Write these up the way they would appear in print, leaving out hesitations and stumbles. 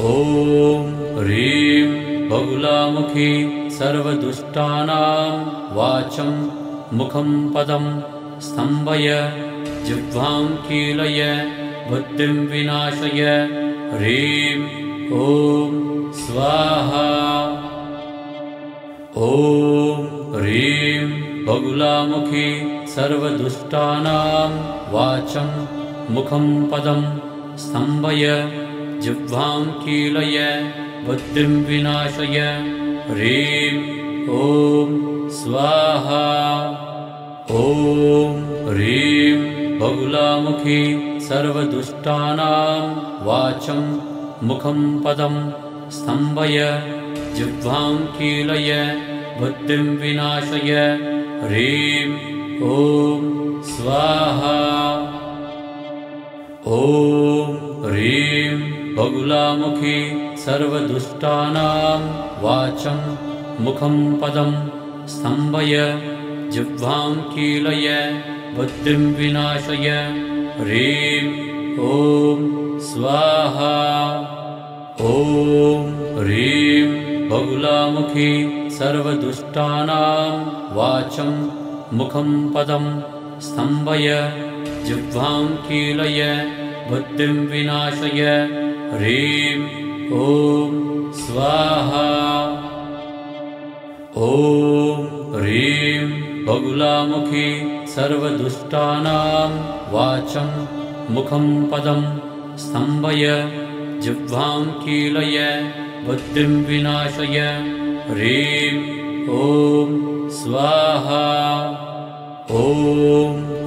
ॐ ह्रीं बहुलामुखी सर्वदुष्टानां वाचं मुखं पदं स्तम्भय जिह्वां कीलय बुद्धिं विनाशय ह्रीं ॐ स्वाहा। ॐ ह्रीं बहुलामुखी सर्वदुष्टानां वाचं मुखं पदं स्तम्भय जिह्वां कीलय बुद्धिं विनाशय ह्रीं ॐ स्वाहा। ॐ ह्रीं बहुलामुखी सर्वदुष्टानां वाचं मुखं पदं स्तम्भय जिह्वां कीलय बुद्धिं विनाशय ह्रीं ॐ स्वाहा। ॐ ह्रीं बहुलामुखी सर्वदुष्टानां वाचं मुखं पदं स्तम्भय जिह्वां कीलय बुद्धिं विनाशय ह्रीं ॐ स्वाहा। ॐ ह्रीं बहुलामुखी सर्वदुष्टानां वाचं मुखं पदं स्तम्भय जिह्वां कीलय बुद्धिं विनाशय ह्रीं ॐ स्वाहा। ॐ ह्रीं बहुलामुखी सर्वदुष्टानां वाचं मुखं पदं स्तम्भय जिह्वां कीलय बुद्धिं विनाशय ह्रीं ॐ स्वाहा। ॐ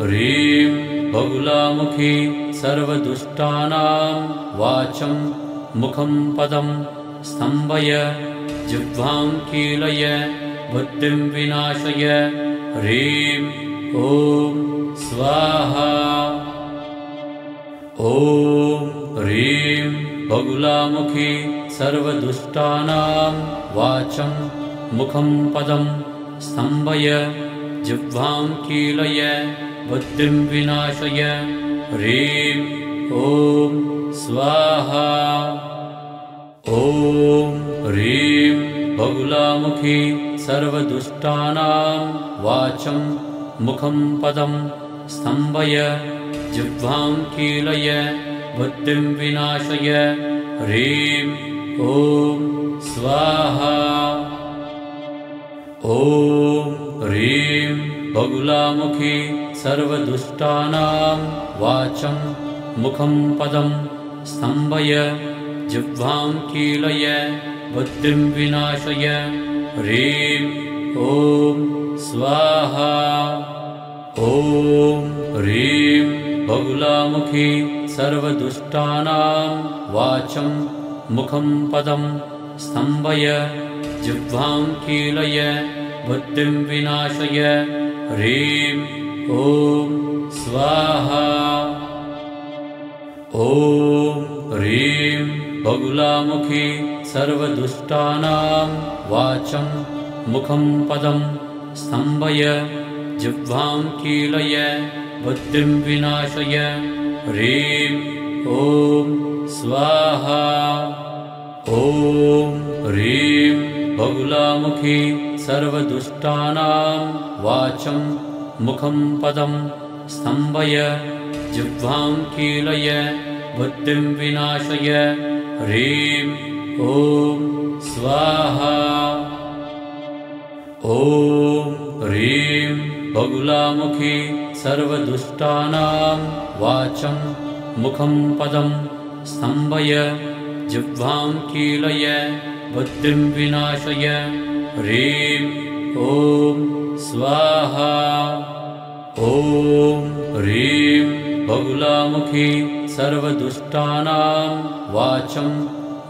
ह्रीं बहुलामुखी सर्वदुष्टानां वाचं मुखं पदं स्तम्भय जिह्वां कीलय बुद्धिं विनाशय ह्रीं ॐ स्वाहा। ॐ ह्रीं बहुलामुखी सर्वदुष्टानां वाचं मुखं पदं स्तम्भय जिह्वां कीलय बुद्धिं विनाशय ह्रीं ॐ स्वाहा। ॐ ह्रीं बहुलामुखी सर्वदुष्टानां वाचं मुखं पदं स्तम्भय जिह्वां कीलय बुद्धिं विनाशय ह्रीं ॐ स्वाहा। ॐ ह्रीं बहुलामुखी सर्वदुष्टानां वाचं मुखं पदं स्तम्भय जिह्वां कीलय बुद्धिं विनाशय ह्रीं ॐ स्वाहा। ॐ ह्रीं बहुलामुखी सर्वदुष्टानां वाचं मुखं पदं स्तम्भय जिह्वां कीलय बुद्धिं विनाशय ह्रीं ॐ स्वाहा। ॐ ह्रीं बहुलामुखी सर्वदुष्टानां वाचं मुखं पदं स्तम्भय जिह्वां कीलय बुद्धिं विनाशय ह्रीं ॐ स्वाहा। ॐ ह्रीं बहुलामुखी सर्वदुष्टानां वाचं मुखं पदं स्तम्भय जिह्वां कीलय बुद्धिं विनाशय ह्रीं ॐ स्वाहा। ॐ ह्रीं बहुलामुखी सर्वदुष्टानां वाचं मुखं पदं स्तम्भय जिह्वां कीलय बुद्धिं विनाशय ह्रीं ॐ स्वाहा। ॐ ह्रीं बहुलामुखी सर्वदुष्टानां वाचं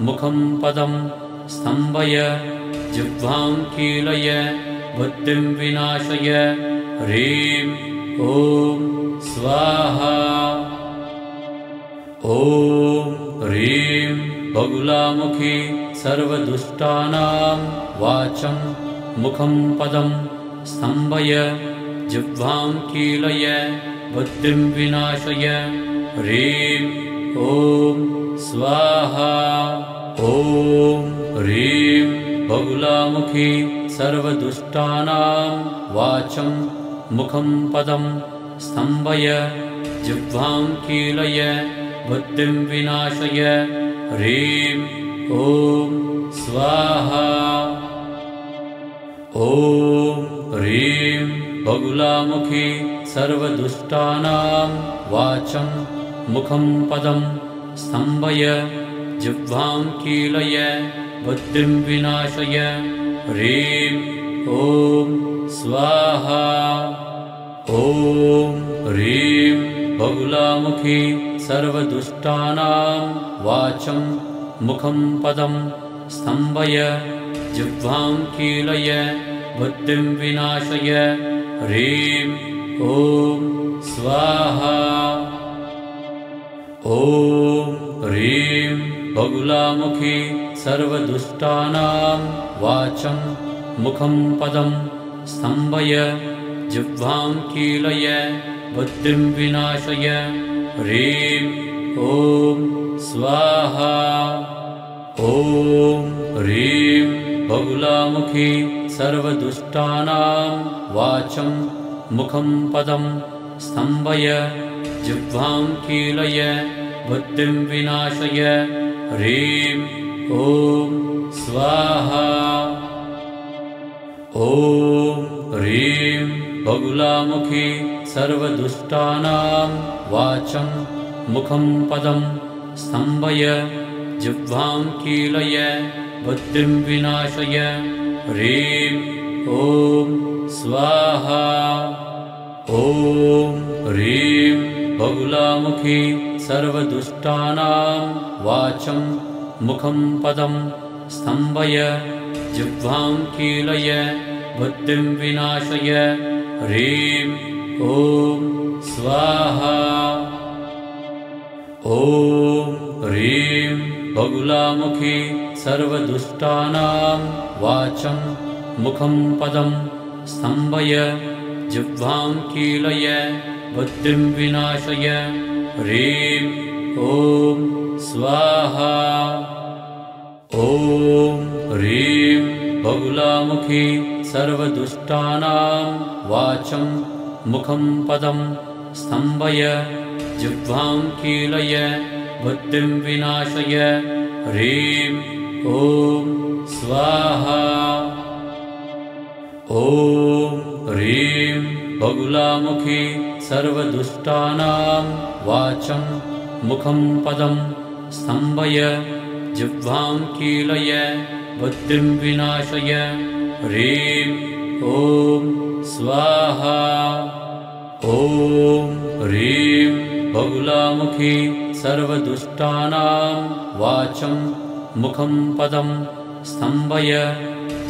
मुखं पदं स्तम्भय जिह्वां कीलय बुद्धिं विनाशय ह्रीं ॐ स्वाहा। ॐ ह्रीं बहुलामुखी सर्वदुष्टानां वाचं मुखं पदं स्तम्भय जिह्वां कीलय बुद्धिं विनाशय ह्रीं ॐ स्वाहा। ॐ ह्रीं बगुलामुखी सर्वदुष्टानां वाचं मुखं पदं स्तम्भय जिह्वां कीलय बुद्धिं विनाशय ह्रीं ॐ स्वाहा। ॐ ह्रीं बगुलामुखी सर्वदुष्टानां वाचं मुखं पदं स्तम्भय जिह्वां कीलय बुद्धिं विनाशय ह्रीं ॐ स्वाहा। ॐ ह्रीं बगुलामुखी सर्वदुष्टानां वाचं मुखं पदं स्तम्भय जिह्वां कीलय बुद्धिं विनाशय ह्रीं ॐ स्वाहा। ॐ ह्रीं बगुलामुखी सर्वदुष्टानां वाचं मुखं पदं स्तम्भय जिह्वां कीलय बुद्धिं विनाशय ह्रीं ॐ स्वाहा। ॐ ह्रीं बगुलामुखी सर्वदुष्टानां वाचं मुखं पदं स्तम्भय जिह्वां कीलय बुद्धिं विनाशय ह्रीं ॐ स्वाहा। ॐ ह्रीं बगुलामुखी सर्वदुष्टानां वाचं मुखं पदं स्तम्भय जिह्वां कीलय बुद्धिं विनाशय ह्रीं ॐ स्वाहा। ॐ ह्रीं बगुलामुखी सर्वदुष्टानां वाचं मुखं पदं स्तम्भय जिह्वां कीलय बुद्धिं विनाशय ह्रीं ॐ स्वाहा। ॐ ह्रीं बगुलामुखी सर्वदुष्टानां वाचं मुखं पदं स्तम्भय जिह्वां कीलय बुद्धिं विनाशय ह्रीं ॐ स्वाहा। ॐ ह्रीं बगुलामुखी सर्वदुष्टानां वाचं मुखं पदं स्तम्भय जिह्वां कीलय बुद्धिं विनाशय ह्रीं ॐ स्वाहा। ॐ ह्रीं बगुलामुखी सर्वदुष्टानां वाचं मुखं पदं स्तम्भय जिह्वां कीलय बुद्धिं विनाशय ह्रीं ॐ स्वाहा। ॐ ह्रीं बगुलामुखी सर्वदुष्टानां वाचं मुखं पदं स्तम्भय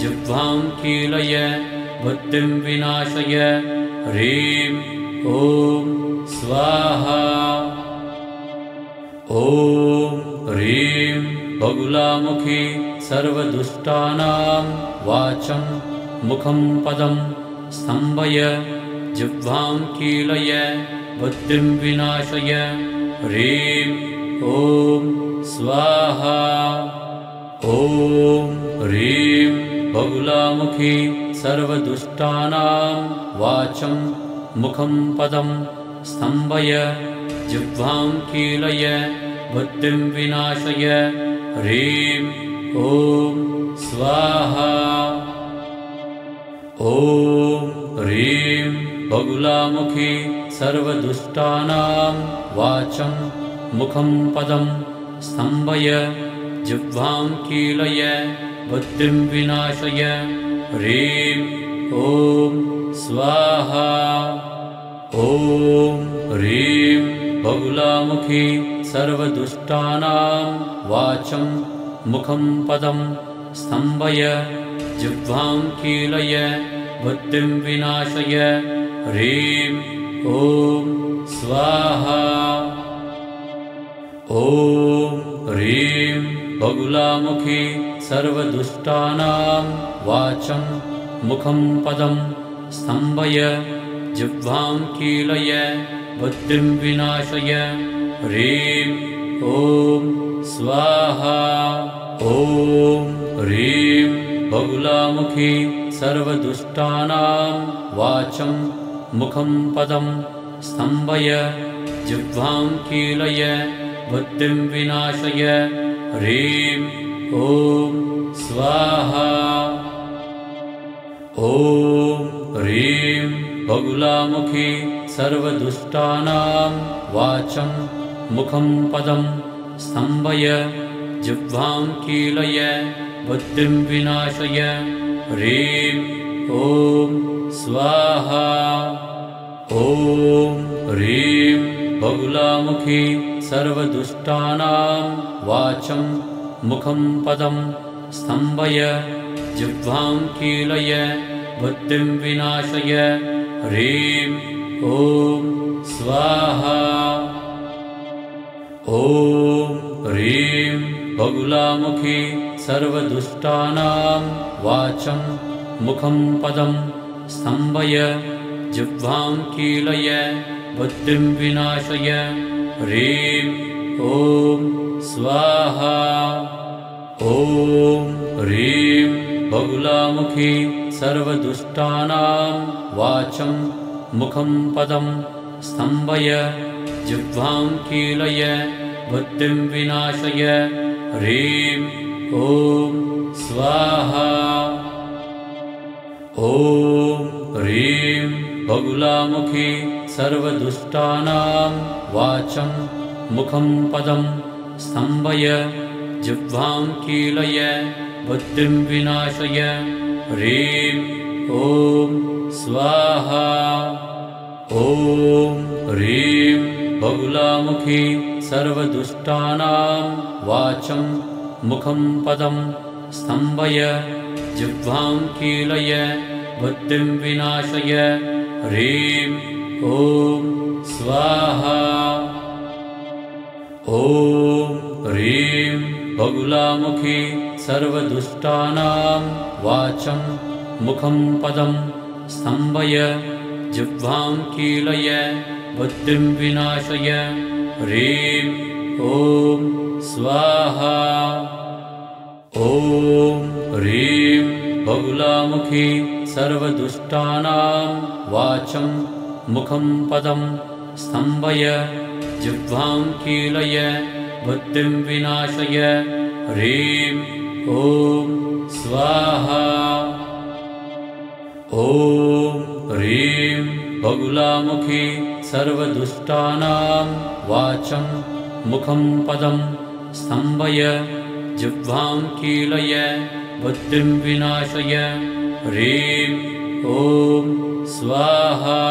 जिह्वां कीलय बुद्धिं विनाशय ह्रीं ॐ स्वाहा। ॐ ह्रीं बगुलामुखी सर्वदुष्टानां वाचं मुखं पदं स्तम्भय जिह्वां कीलय बुद्धिं विनाशय ह्रीं ॐ स्वाहा। ॐ ह्रीं बगुलामुखी सर्वदुष्टानां वाचं मुखं पदं स्तम्भय जिह्वां कीलय बुद्धिं विनाशय ह्रीं ॐ स्वाहा। ॐ ह्रीं बगुलामुखी सर्वदुष्टानां वाचं मुखं पदं स्तम्भय जिह्वां कीलय बुद्धिं विनाशय ह्रीं ॐ स्वाहा। ॐ ह्रीं बगुलामुखी सर्वदुष्टानां वाचं मुखं पदं स्तम्भय जिह्वां कीलय बुद्धिं विनाशय ह्रीं ॐ स्वाहा। ॐ ह्रीं बगुलामुखी सर्वदुष्टानां वाचं मुखं पदं स्तम्भय जिह्वां कीलय बुद्धिं विनाशय ह्रीं ॐ स्वाहा। ॐ ह्रीं बगुलामुखी सर्वदुष्टानां वाचं मुखं पदं स्तम्भय जिह्वां कीलय बुद्धिं विनाशय ह्रीं ॐ स्वाहा। ॐ ह्रीं बगुलामुखी सर्वदुष्टानां वाचं मुखं पदं स्तम्भय जिह्वां कीलय बुद्धिं विनाशय ह्रीं ॐ स्वाहा। ॐ ह्रीं बगुलामुखी सर्वदुष्टानां वाचं मुखं पदं स्तम्भय जिह्वां कीलय बुद्धिं विनाशय ह्रीं ॐ स्वाहा। ॐ ह्रीं बगुलामुखी सर्वदुष्टानां वाचं मुखं पदं स्तम्भय जिह्वां कीलय बुद्धिं विनाशय ह्रीं ॐ स्वाहा। ॐ ह्रीं बगुलामुखी सर्वदुष्टानां वाचं मुखं पदं स्तम्भय जिह्वां कीलय बुद्धिं विनाशय ह्रीं ॐ स्वाहा। ॐ ह्रीं बगुलामुखी सर्वदुष्टानां वाचं मुखं पदं स्तम्भय जिह्वां कीलय बुद्धिं विनाशय ह्रीं ॐ स्वाहा। ॐ ह्रीं बगुलामुखी सर्वदुष्टानां वाचं मुखं पदं स्तम्भय जिह्वां कीलय बुद्धिं विनाशय ह्रीं ॐ स्वाहा। ॐ ह्रीं बगुलामुखी सर्वदुष्टानां वाचं मुखं पदं स्तम्भय जिह्वां कीलय बुद्धिं विनाशय ह्रीं ॐ स्वाहा। ॐ ह्रीं बगुलामुखी सर्वदुष्टानां वाचं मुखं पदं स्तम्भय जिह्वां कीलय बुद्धिं विनाशय ह्रीं ॐ स्वाहा। ॐ ह्रीं बगुलामुखी सर्वदुष्टानां वाचं मुखं पदं स्तम्भय जिह्वां कीलय बुद्धिं विनाशय ह्रीं ॐ स्वाहा।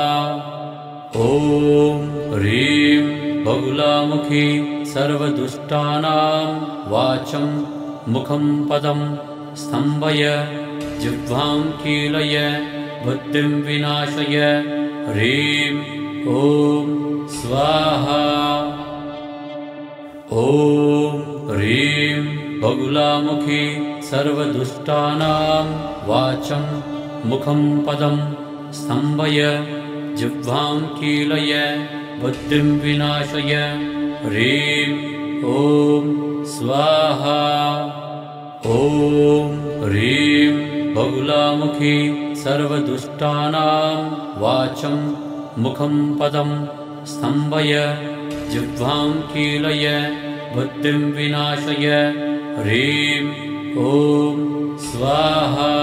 ॐ ह्रीं बगुलामुखी सर्वदुष्टानां वाचं मुखं पदं स्तम्भय जिह्वां कीलय बुद्धिं विनाशय ह्रीं ॐ स्वाहा। ॐ ह्रीं बगुलामुखी सर्वदुष्टानां वाचं मुखं पदं स्तम्भय जिह्वां कीलय बुद्धिं विनाशय ह्रीं ॐ स्वाहा। ॐ ह्रीं बगुलामुखी सर्वदुष्टानां वाचं मुखं पदं स्तम्भय जिह्वां कीलय बुद्धिं विनाशय ह्रीं ॐ स्वाहा।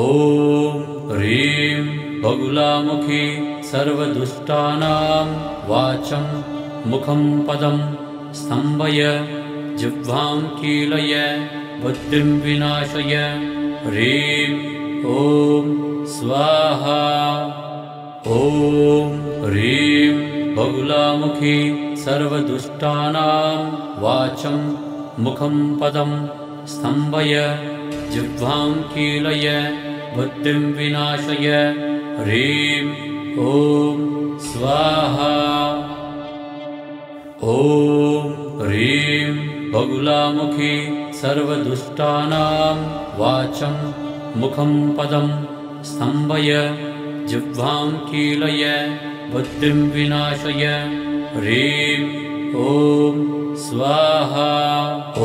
ॐ ह्रीं बगुलामुखी सर्वदुष्टानां वाचं मुखं पदं स्तम्भय जिह्वां कीलय बुद्धिं विनाशय ह्रीं ॐ स्वाहा। ॐ ह्रीं बगुलामुखी सर्वदुष्टानां वाचं मुखं पदं स्तम्भय जिह्वां कीलय बुद्धिं विनाशय ह्रीं ॐ स्वाहा। ॐ ह्रीं बगुलामुखी सर्वदुष्टानां वाचं मुखं पदं स्तम्भय जिह्वां कीलय बुद्धिं विनाशय ह्रीं ॐ स्वाहा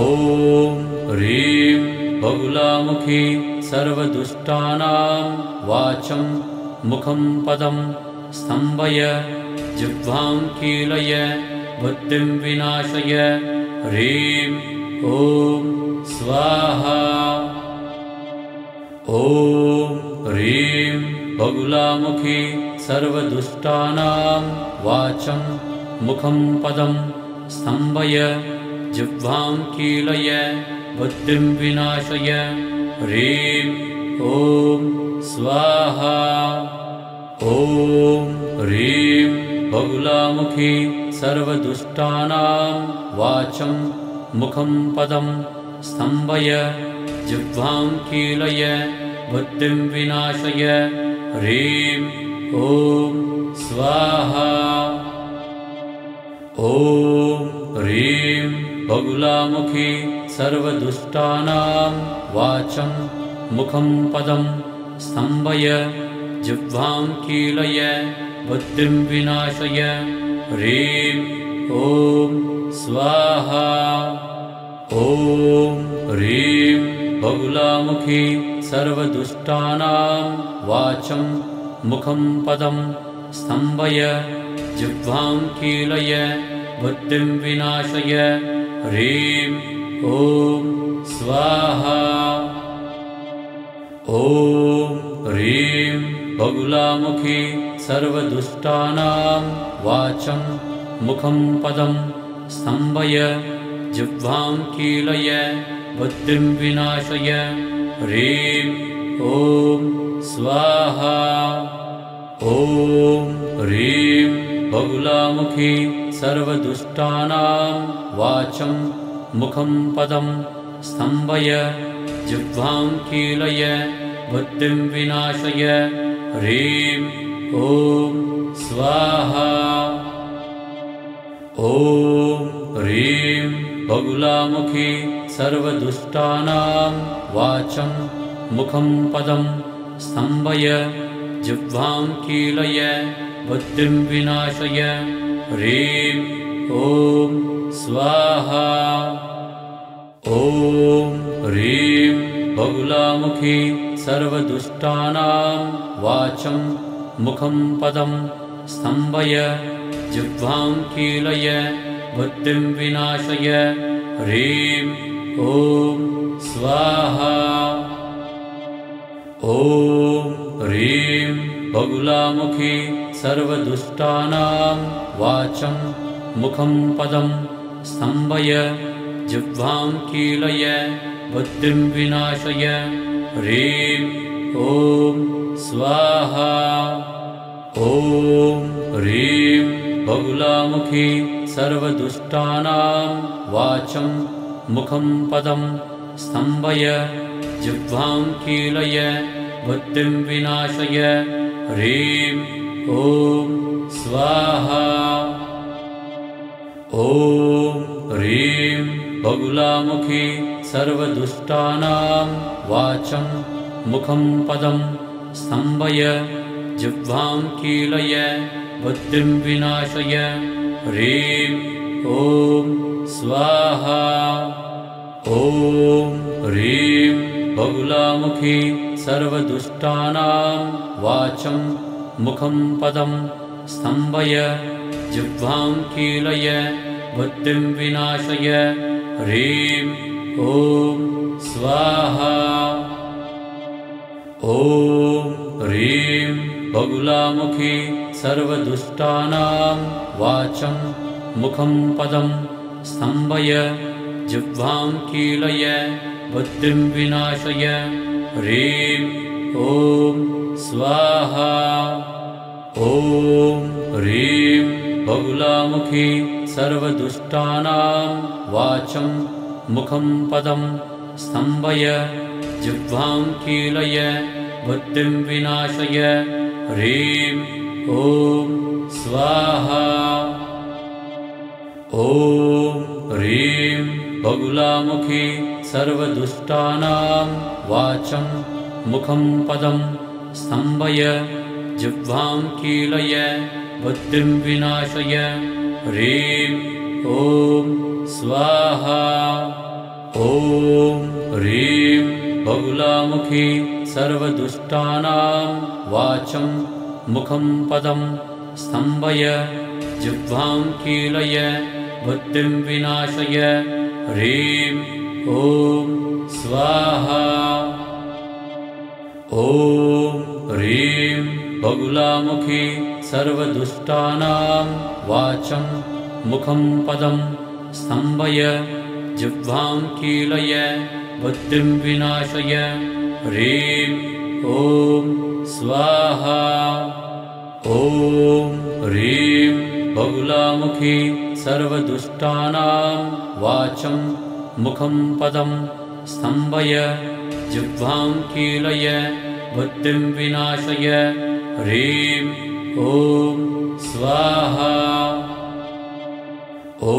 ॐ ह्रीं बगुलामुखी सर्वदुष्टानां वाचं मुखं पदं स्तम्भय जिह्वां कीलय बुद्धिं विनाशय ह्रीं ॐ स्वाहा ॐ ह्रीं बगुलामुखी सर्वदुष्टानां वाचं मुखं पदं स्तम्भय जिह्वां कीलय बुद्धिं विनाशय ह्रीं ॐ स्वाहा ॐ ह्रीं बगुलामुखी सर्वदुष्टानां वाचं मुखं पदं स्तम्भय जिह्वां कीलय बुद्धिं विनाशय ह्रीं ॐ स्वाहा ॐ ह्रीं बगुलामुखी सर्वदुष्टानां वाचं मुखं पदं स्तम्भय जिह्वां कीलय बुद्धिं विनाशय ह्रीं ॐ स्वाहा ॐ ह्रीं बगुलामुखी सर्वदुष्टानां वाचं मुखं पदं स्तम्भय जिह्वां कीलय बुद्धिं विनाशय ह्रीं ॐ स्वाहा ॐ ह्रीं बगुलामुखी सर्वदुष्टानां वाचं मुखं पदं स्तम्भय जिह्वां कीलय बुद्धिं विनाशय ह्रीं ॐ स्वाहा ॐ ह्रीं बगुलामुखी सर्वदुष्टानां वाचं मुखं पदं स्तम्भय जिह्वां कीलय बुद्धिं विनाशय ह्रीं ॐ स्वाहा ॐ ह्रीं बगुलामुखी सर्वदुष्टानां वाचं मुखं पदं स्तम्भय जिह्वां कीलय बुद्धिं विनाशय ह्रीं ॐ स्वाहा ॐ ह्रीं बगुलामुखी सर्वदुष्टानां वाचं मुखं पदं स्तम्भय जिह्वां कीलय बुद्धिं विनाशय ह्रीं ॐ स्वाहा ॐ ह्रीं बगुलामुखी सर्वदुष्टानां वाचं मुखं पदं स्तम्भय जिह्वां कीलय बुद्धिं विनाशय ह्रीं ॐ स्वाहा ॐ ह्रीं बगुलामुखी सर्वदुष्टानां वाचं मुखं पदं स्तम्भय जिह्वां कीलय बुद्धिं विनाशय ह्रीं ॐ स्वाहा ॐ ह्रीं बगुलामुखी सर्वदुष्टानां वाचं मुखं पदं स्तम्भय जिह्वां कीलय बुद्धिं विनाशय ह्रीं ॐ स्वाहा ॐ ह्रीं बगुलामुखी सर्वदुष्टानां वाचं मुखं पदं स्तम्भय जिह्वां कीलय बुद्धिं विनाशय ह्रीं ॐ स्वाहा ॐ ह्रीं बगुलामुखी सर्वदुष्टानां वाचं मुखं पदं स्तम्भय जिह्वां कीलय बुद्धिं विनाशय ह्रीं ॐ स्वाहा ॐ ह्रीं बगुलामुखी सर्वदुष्टानां वाचं मुखं पदं स्तम्भय जिह्वां कीलय बुद्धिं विनाशय ह्रीं ॐ स्वाहा ॐ ह्रीं बगुलामुखी सर्वदुष्टानां वाचं मुखं पदं स्तम्भय जिह्वां कीलय बुद्धिं विनाशय ह्रीं ॐ स्वाहा। ॐ ह्रीं बगुलामुखी सर्वदुष्टानां वाचं मुखं पदं स्तम्भय जिह्वां कीलय बुद्धिं विनाशय ह्रीं ॐ स्वाहा। ॐ ह्रीं बगुलामुखी सर्वदुष्टानां वाचं मुखं पदं स्तम्भय जिह्वां कीलय बुद्धिं विनाशय ह्रीं ॐ स्वाहा। ॐ ह्रीं बगुलामुखी सर्वदुष्टानां वाचं मुखं पदं स्तम्भय जिह्वां कीलय बुद्धिं विनाशय ह्रीं ॐ स्वाहा। ॐ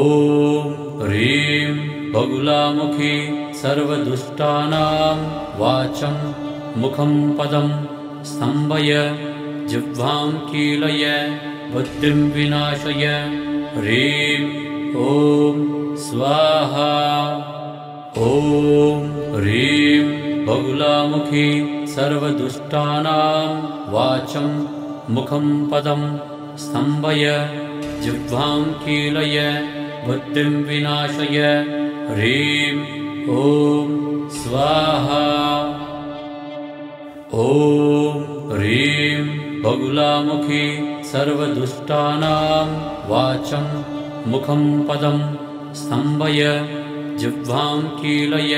ह्रीं बगुलामुखी सर्वदुष्टानां वाचं मुखं पदं स्तम्भय जिह्वां कीलय बुद्धिं विनाशय ह्रीं ॐ स्वाहा। ॐ ह्रीं बगुलामुखी सर्वदुष्टानां वाचं मुखं पदं स्तम्भय जिह्वां कीलय बुद्धिं विनाशय ह्रीं ॐ स्वाहा। ॐ ह्रीं बगुलामुखी सर्वदुष्टानां वाचं मुखं पदं स्तम्भय जिह्वां कीलय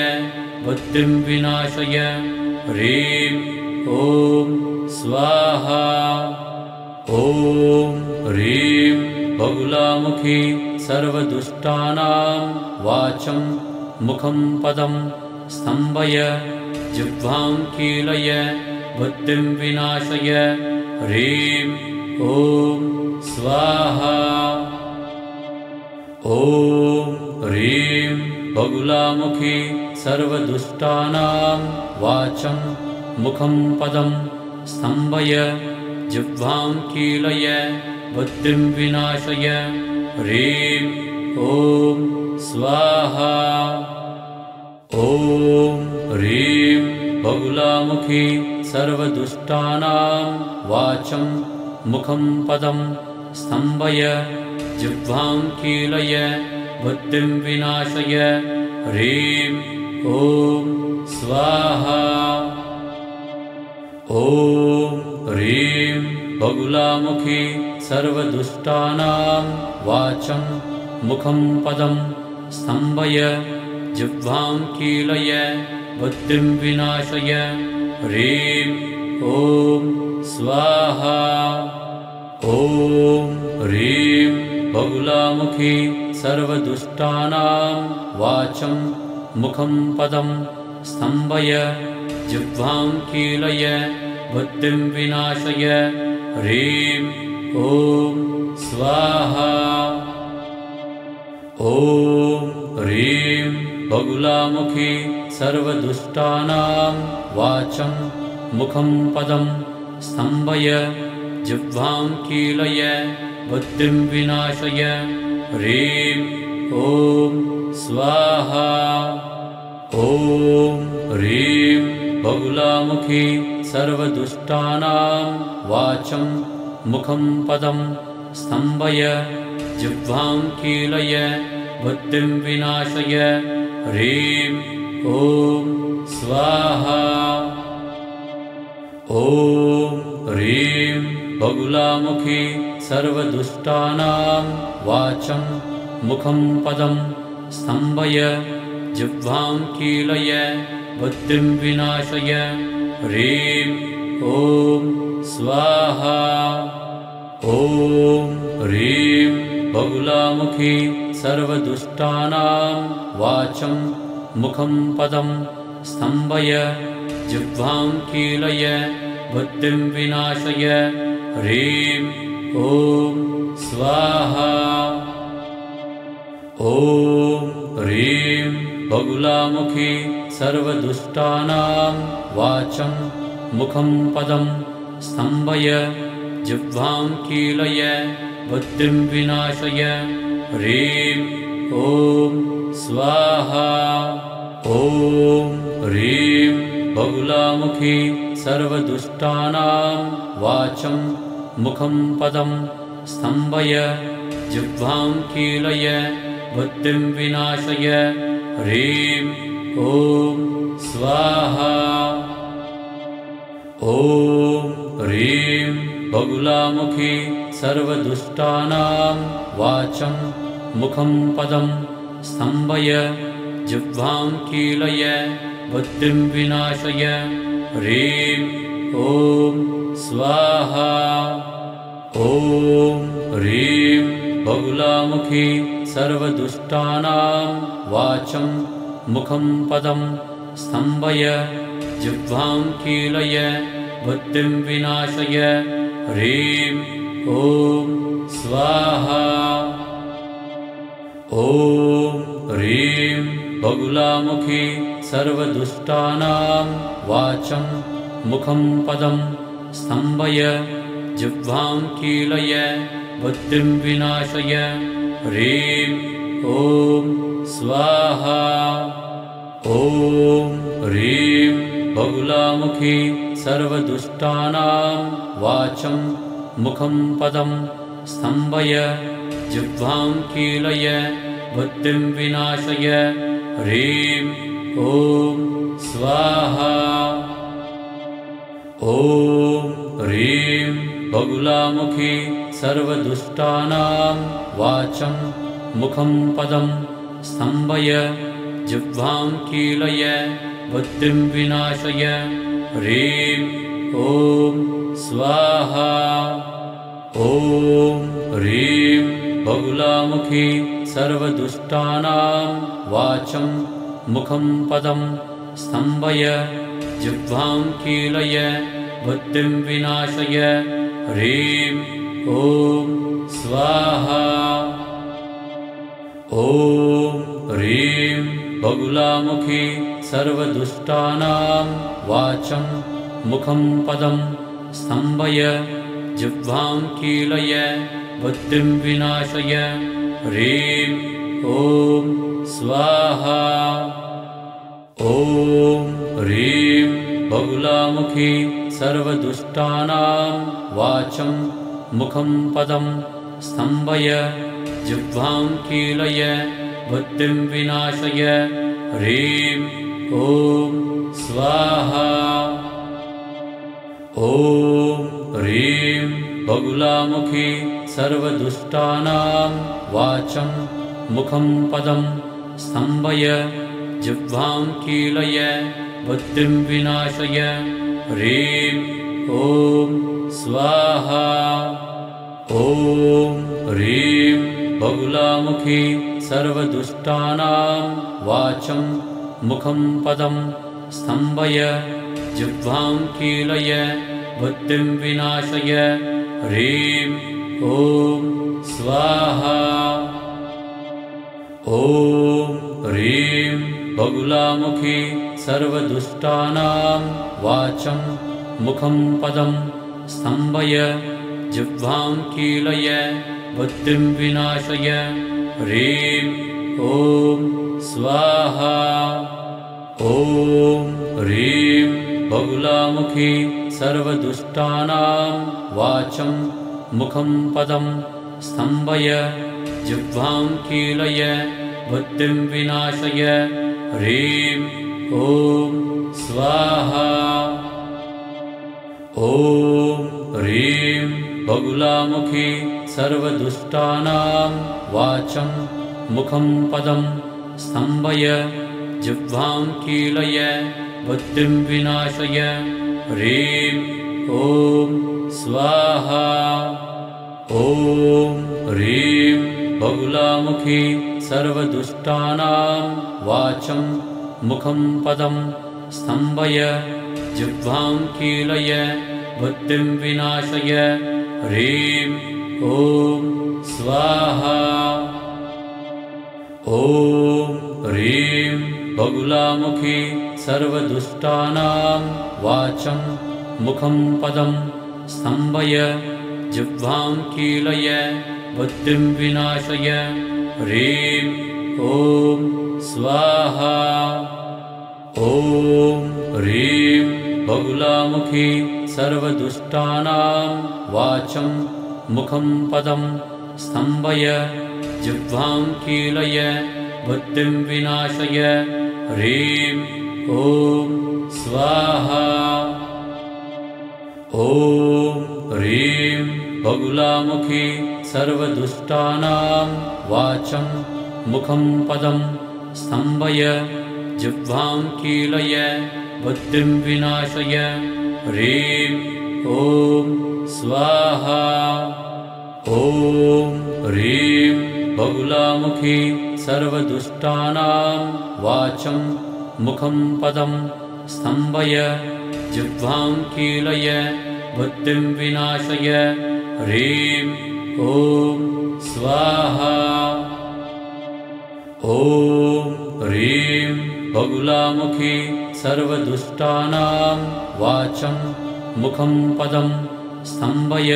बुद्धिं विनाशय ह्रीं ॐ स्वाहा। ॐ ह्रीं बगुलामुखी सर्वदुष्टानां वाचं मुखं पदं स्तम्भय जिह्वां कीलय बुद्धिं विनाशय ह्रीं ॐ स्वाहा। ॐ ह्रीं बगुलामुखी सर्वदुष्टानां वाचं मुखं पदं स्तम्भय जिह्वां कीलय बुद्धिं विनाशय ह्रीं ॐ स्वाहा। ॐ ह्रीं बगुलामुखी सर्वदुष्टानां वाचं मुखं पदं स्तम्भय जिह्वां कीलय बुद्धिं विनाशय ह्रीं ॐ स्वाहा। ॐ ह्रीं बगुलामुखी सर्वदुष्टानां वाचं मुखं पदं स्तम्भय जिह्वां कीलय बुद्धिं विनाशय ह्रीं ॐ स्वाहा। ॐ ह्रीं बगुलामुखी सर्वदुष्टानां वाचं मुखं पदं स्तम्भय जिह्वां कीलय बुद्धिं विनाशय ह्रीं ॐ स्वाहा। ॐ ह्रीं बगुलामुखी सर्वदुष्टानां वाचं मुखं पदं स्तम्भय जिह्वां कीलय बुद्धिं विनाशय ह्रीं ॐ स्वाहा। ॐ ह्रीं बगुलामुखी सर्वदुष्टानां वाचं मुखं पदं स्तम्भय जिह्वां कीलय बुद्धिं विनाशय ह्रीं ॐ स्वाहा। ॐ ह्रीं बगुलामुखी सर्वदुष्टानां वाचं मुखं पदं स्तम्भय जिह्वां कीलय बुद्धिं विनाशय ह्रीं ॐ स्वाहा। ॐ ह्रीं बगुलामुखी सर्वदुष्टानां वाचं मुखं पदं स्तम्भय जिह्वां कीलय बुद्धिं विनाशय ह्रीं ॐ स्वाहा। ॐ ह्रीं बगुलामुखी सर्वदुष्टानां वाचं मुखं पदं स्तम्भय जिह्वां कीलय बुद्धिं विनाशय ह्रीं ॐ स्वाहा ॐ ह्रीं बगुलामुखी सर्वदुष्टानां वाचं मुखं पदं स्तम्भय जिह्वां कीलय बुद्धिं विनाशय ह्रीं ॐ स्वाहा ॐ ह्रीं बगुलामुखी सर्वदुष्टानां वाचं मुखं पदं स्तम्भय जिह्वां कीलय बुद्धिं विनाशय ह्रीं ॐ स्वाहा ॐ ह्रीं बगुलामुखी सर्वदुष्टानां वाचं मुखं पदं स्तम्भय जिह्वां कीलय बुद्धिं विनाशय ह्रीं ॐ स्वाहा ॐ ह्रीं बगुलामुखी सर्वदुष्टानां वाचं मुखं पदं स्तम्भय जिह्वां कीलय बुद्धिं विनाशय ह्रीं ॐ स्वाहा ॐ ह्रीं बगुलामुखी सर्वदुष्टानां वाचं मुखं पदं स्तम्भय जिह्वां कीलय बुद्धिं विनाशय ह्रीं ॐ स्वाहा ॐ ह्रीं बगुलामुखी सर्वदुष्टानां वाचं मुखं पदं स्तम्भय जिह्वां कीलय बुद्धिं विनाशय ह्रीं ॐ स्वाहा ॐ ह्रीं बगुलामुखी सर्वदुष्टानां वाचं मुखं पदं स्तम्भय जिह्वां कीलय बुद्धिं विनाशय ह्रीं ॐ स्वाहा ॐ ह्रीं बगुलामुखी सर्वदुष्टानां वाचं मुखं पदं स्तम्भय जिह्वां कीलय बुद्धिं विनाशय ह्रीं ॐ स्वाहा ॐ ह्रीं बगुलामुखी सर्वदुष्टानां वाचं मुखं पदं स्तम्भय जिह्वां कीलय बुद्धिं विनाशय ह्रीं ॐ स्वाहा ॐ ह्रीं बगुलामुखी सर्वदुष्टानां वाचं मुखं पदं स्तम्भय जिह्वां कीलय बुद्धिं विनाशय ह्रीं ॐ स्वाहा ॐ ह्रीं बगुलामुखी सर्वदुष्टानां वाचं मुखं पदं स्तम्भय जिह्वां कीलय बुद्धिं विनाशय ह्रीं ॐ स्वाहा ॐ ह्रीं बगुलामुखी सर्वदुष्टानां वाचं मुखं पदं स्तम्भय जिह्वां कीलय बुद्धिं विनाशय ह्रीं ॐ स्वाहा ॐ ह्रीं बगुलामुखी सर्वदुष्टानां वाचं मुखं पदं स्तम्भय जिह्वां कीलय बुद्धिं विनाशय ह्रीं ॐ स्वाहा ॐ ह्रीं बगुलामुखी सर्वदुष्टानां वाचं मुखं पदं स्तम्भय जिह्वां कीलय बुद्धिं विनाशय ह्रीं ॐ स्वाहा ॐ ह्रीं बगुलामुखी सर्वदुष्टानां वाचं मुखं पदं स्तम्भय जिह्वां कीलय बुद्धिं विनाशय ह्रीं ॐ स्वाहा ॐ ह्रीं बगुलामुखी सर्वदुष्टानां वाचं मुखं पदं स्तम्भय जिह्वां कीलय बुद्धिं विनाशय ह्रीं ॐ स्वाहा। ॐ ह्रीं बगुलामुखी सर्वदुष्टानां वाचं मुखं पदं स्तम्भय जिह्वां कीलय बुद्धिं विनाशय। ह्रीं ॐ स्वाहा। ॐ ह्रीं बगुलामुखी सर्वदुष्टानां वाचं मुखं पदं स्तम्भय जिह्वां कीलय बुद्धिं विनाशय। ह्रीं ॐ स्वाहा। ॐ ह्रीं बगुलामुखी सर्वदुष्टानां वाचं मुखं पदं स्तम्भय जिह्वां कीलय बुद्धिं विनाशय। ह्रीं ॐ स्वाहा। ॐ ह्रीं बगुलामुखी सर्वदुष्टानां वाचं मुखं पदं स्तम्भय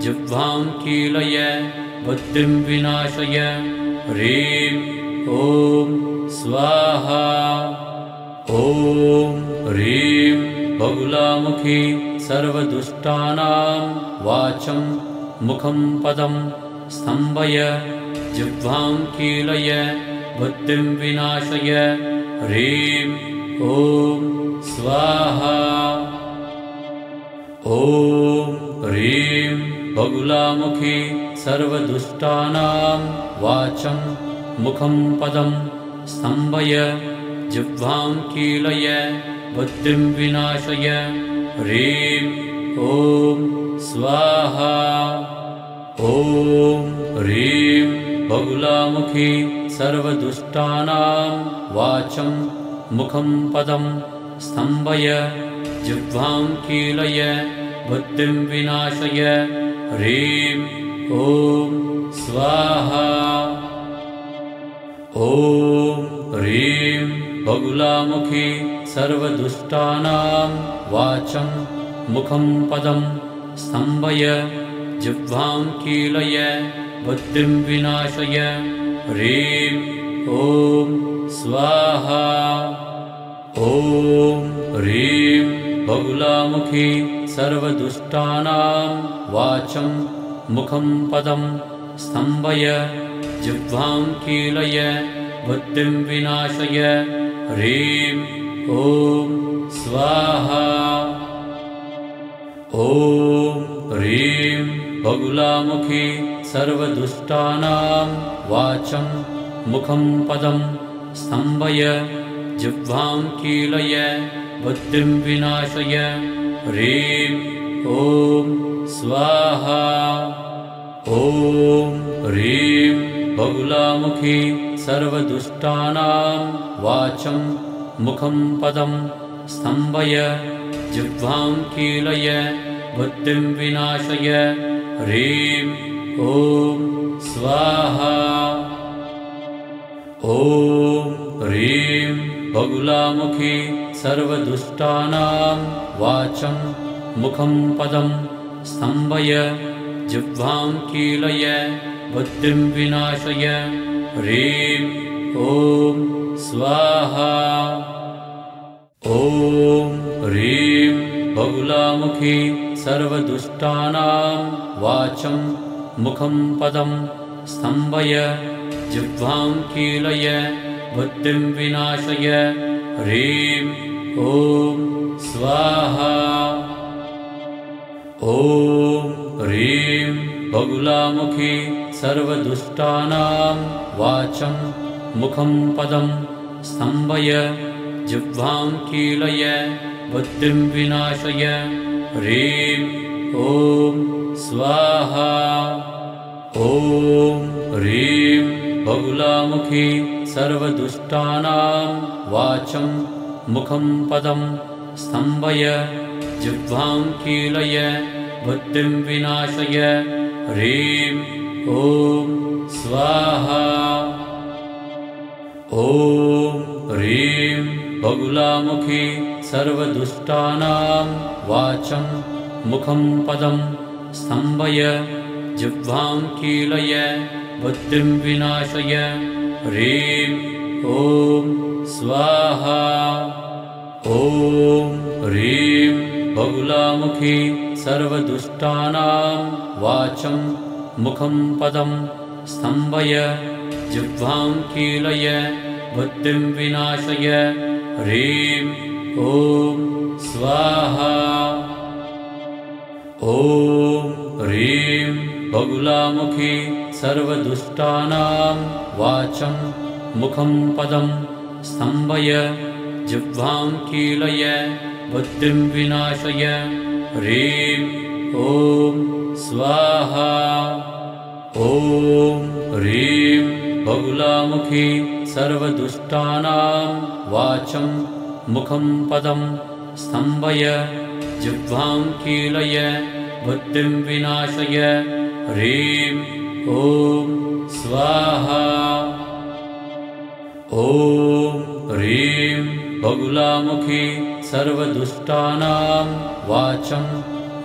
जिह्वां कीलय बुद्धिं विनाशय। ह्रीं ॐ स्वाहा। ॐ ह्रीं बगुलामुखी सर्वदुष्टानां वाचं मुखं पदं स्तम्भय जिह्वां कीलय बुद्धिं विनाशय। ह्रीं ॐ स्वाहा। ॐ ह्रीं बगुलामुखी सर्वदुष्टानां वाचं मुखं पदं स्तम्भय जिह्वां कीलय बुद्धिं विनाशय। ह्रीं ॐ स्वाहा। ॐ ह्रीं बगुलामुखी सर्वदुष्टानां वाचं मुखं पदं स्तम्भय जिह्वां कीलय बुद्धिं विनाशय। ह्रीं ॐ स्वाहा। ॐ ह्रीं बगुलामुखी सर्वदुष्टानां वाचं मुखं पदं स्तम्भय जिह्वां कीलय बुद्धिं विनाशय। ह्रीं ॐ स्वाहा। ॐ ह्रीं बगुलामुखी सर्वदुष्टानां वाचं मुखं पदं स्तम्भय जिह्वां कीलय बुद्धिं विनाशय। ह्रीं ॐ स्वाहा। ॐ ह्रीं बगुलामुखी सर्वदुष्टानां वाचं मुखं पदं स्तम्भय जिह्वां कीलय बुद्धिं विनाशय। ह्रीं ॐ स्वाहा। ॐ ह्रीं बगुलामुखी सर्वदुष्टानां वाचं मुखं पदं स्तम्भय जिह्वां कीलय बुद्धिं विनाशय। ह्रीं ॐ स्वाहा। ॐ ह्रीं बगुलामुखी सर्वदुष्टानां वाचं मुखं पदं स्तम्भय जिह्वां कीलय बुद्धिं विनाशय। ह्रीं ॐ स्वाहा। ॐ ह्रीं बगुलामुखी सर्वदुष्टानां वाचं मुखं पदं स्तम्भय जिह्वां कीलय बुद्धिं विनाशय। ह्रीं ॐ स्वाहा। ॐ ह्रीं बगुलामुखी सर्वदुष्टानां वाचं मुखं पदं स्तम्भय जिह्वां कीलय बुद्धिं विनाशय। ह्रीं ॐ स्वाहा। ॐ ह्रीं बगुलामुखी सर्वदुष्टानां वाचं मुखं पदं स्तम्भय जिह्वां कीलय बुद्धिं विनाशय। ह्रीं ॐ स्वाहा। ॐ ह्रीं बगुलामुखी सर्वदुष्टानां वाचं मुखं पदं स्तम्भय जिह्वां कीलय बुद्धिं विनाशय। ह्रीं ॐ स्वाहा। ॐ ह्रीं बगुलामुखी सर्वदुष्टानां वाचं मुखं पदं स्तम्भय जिह्वां कीलय बुद्धिं विनाशय। ह्रीं ॐ स्वाहा। ॐ ह्रीं बगुलामुखी सर्वदुष्टानां वाचं मुखं पदं स्तम्भय जिह्वां कीलय बुद्धिं विनाशय। ह्रीं ॐ स्वाहा। ॐ ह्रीं बगुलामुखी सर्वदुष्टानां वाचं मुखं पदं स्तम्भय जिह्वां कीलय बुद्धिं विनाशय। ह्रीं ॐ स्वाहा। ॐ ह्रीं बगुलामुखी सर्वदुष्टानां वाचं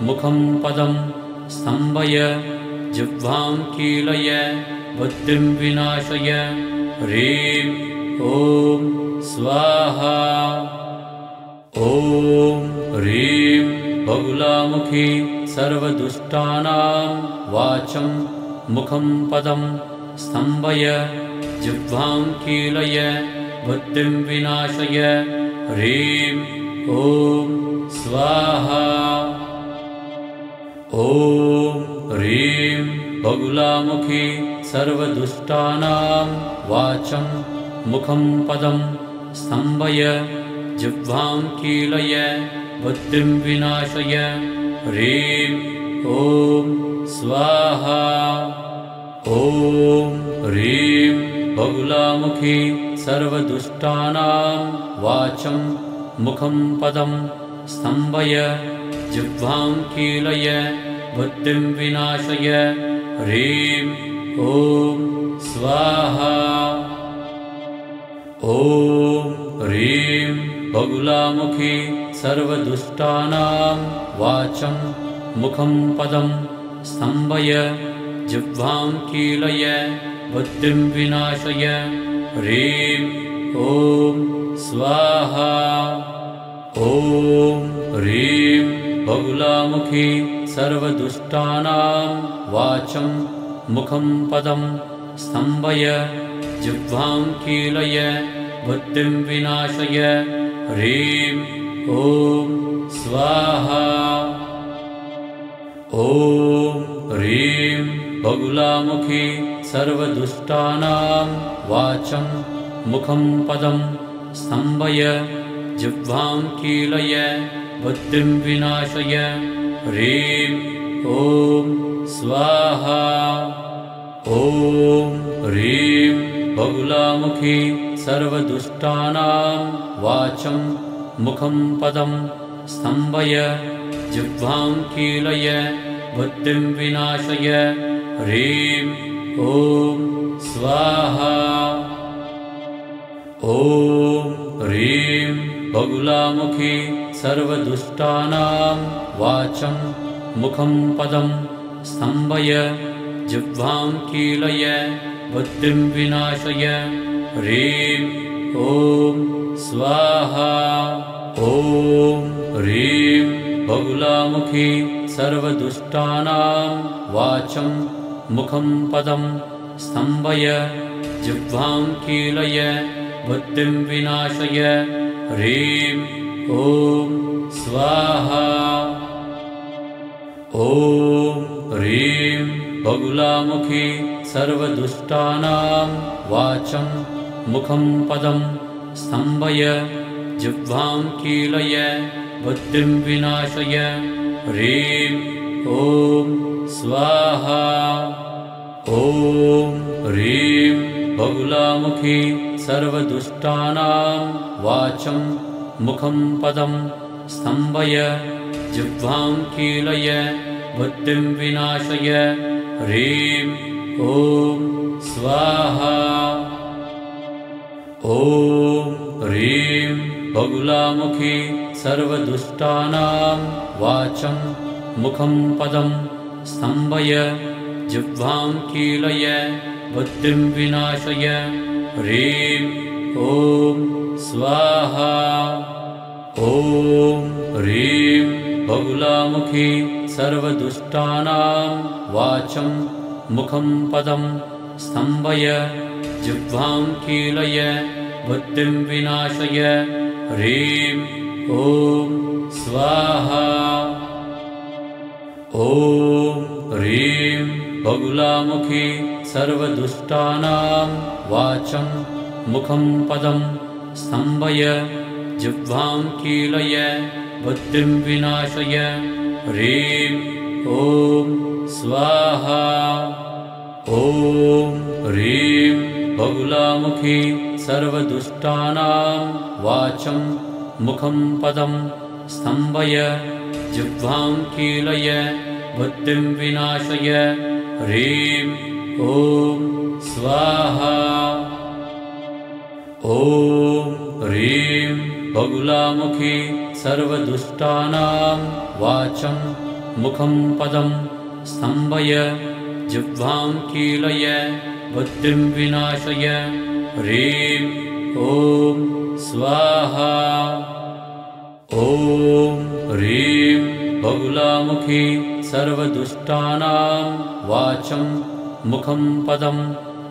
मुखं पदं स्तम्भय जिह्वां कीलय बुद्धिं विनाशय। ह्रीं ॐ स्वाहा। ॐ ह्रीं बगुलामुखी सर्वदुष्टानां वाचं मुखं पदं स्तम्भय जिह्वां कीलय बुद्धिं विनाशय। ह्रीं ॐ स्वाहा। ॐ ह्रीं बगुलामुखी सर्वदुष्टानां वाचं मुखं पदं स्तम्भय जिह्वां कीलय बुद्धिं विनाशय। ह्रीं ॐ स्वाहा। ॐ ह्रीं बगुलामुखी सर्वदुष्टानां वाचं मुखं पदं स्तम्भय जिह्वां कीलय बुद्धिं विनाशय। ह्रीं ॐ स्वाहा। ॐ ह्रीं बगुलामुखी सर्वदुष्टानां वाचं मुखं पदं स्तम्भय जिह्वां कीलय बुद्धिं विनाशय। ह्रीं ॐ स्वाहा। ॐ ह्रीं बगुलामुखी सर्वदुष्टानां वाचं मुखं पदं स्तम्भय जिह्वां कीलय बुद्धिं विनाशय। ह्रीं ॐ स्वाहा। ॐ ह्रीं बगुलामुखी सर्वदुष्टानां वाचं मुखं पदं स्तम्भय जिह्वां कीलय बुद्धिं विनाशय। ह्रीं ॐ स्वाहा। ॐ ह्रीं बगुलामुखी सर्वदुष्टानां वाचं मुखं पदं स्तम्भय जिह्वां कीलय बुद्धिं विनाशय। ह्रीं ॐ स्वाहा। ॐ ह्रीं बगुलामुखी सर्वदुष्टानां वाचं मुखं पदं स्तम्भय जिह्वां कीलय बुद्धिं विनाशय। ह्रीं ॐ स्वाहा। ॐ ह्रीं बगुलामुखी सर्वदुष्टानां वाचं मुखं पदं स्तम्भय जिह्वां कीलय बुद्धिं विनाशय। ह्रीं ॐ स्वाहा। ॐ ह्रीं बगुलामुखी सर्वदुष्टानां वाचं मुखं पदं स्तम्भय जिह्वां कीलय बुद्धिं विनाशय। ह्रीं ॐ स्वाहा। ॐ ह्रीं बगुलामुखी सर्वदुष्टानां वाचं मुखं पदं स्तम्भय जिह्वां कीलय बुद्धिं विनाशय। ह्रीं ॐ स्वाहा। ॐ ह्रीं बगुलामुखी सर्वदुष्टानां वाचं मुखं पदं स्तम्भय जिह्वां कीलय बुद्धिं विनाशय। ह्रीं ॐ स्वाहा। ॐ ह्रीं बगुलामुखी सर्वदुष्टानां वाचं मुखं पदं स्तम्भय जिह्वां कीलय बुद्धिं विनाशय। ह्रीं ॐ स्वाहा। ॐ ह्रीं बगुलामुखी सर्वदुष्टानां वाचं मुखं पदं स्तम्भय जिह्वां कीलय बुद्धिं विनाशय। ह्रीं ॐ स्वाहा। ॐ ह्रीं बगुलामुखी सर्वदुष्टानां वाचं मुखं पदं स्तम्भय जिह्वां कीलय बुद्धिं विनाशय। ह्रीं ॐ स्वाहा। ॐ ह्रीं बगुलामुखी सर्वदुष्टानां वाचं मुखं पदं स्तम्भय जिह्वां कीलय बुद्धिं विनाशय। ह्रीं ॐ स्वाहा। ॐ ह्रीं बगुलामुखी सर्वदुष्टानां वाचं मुखं पदं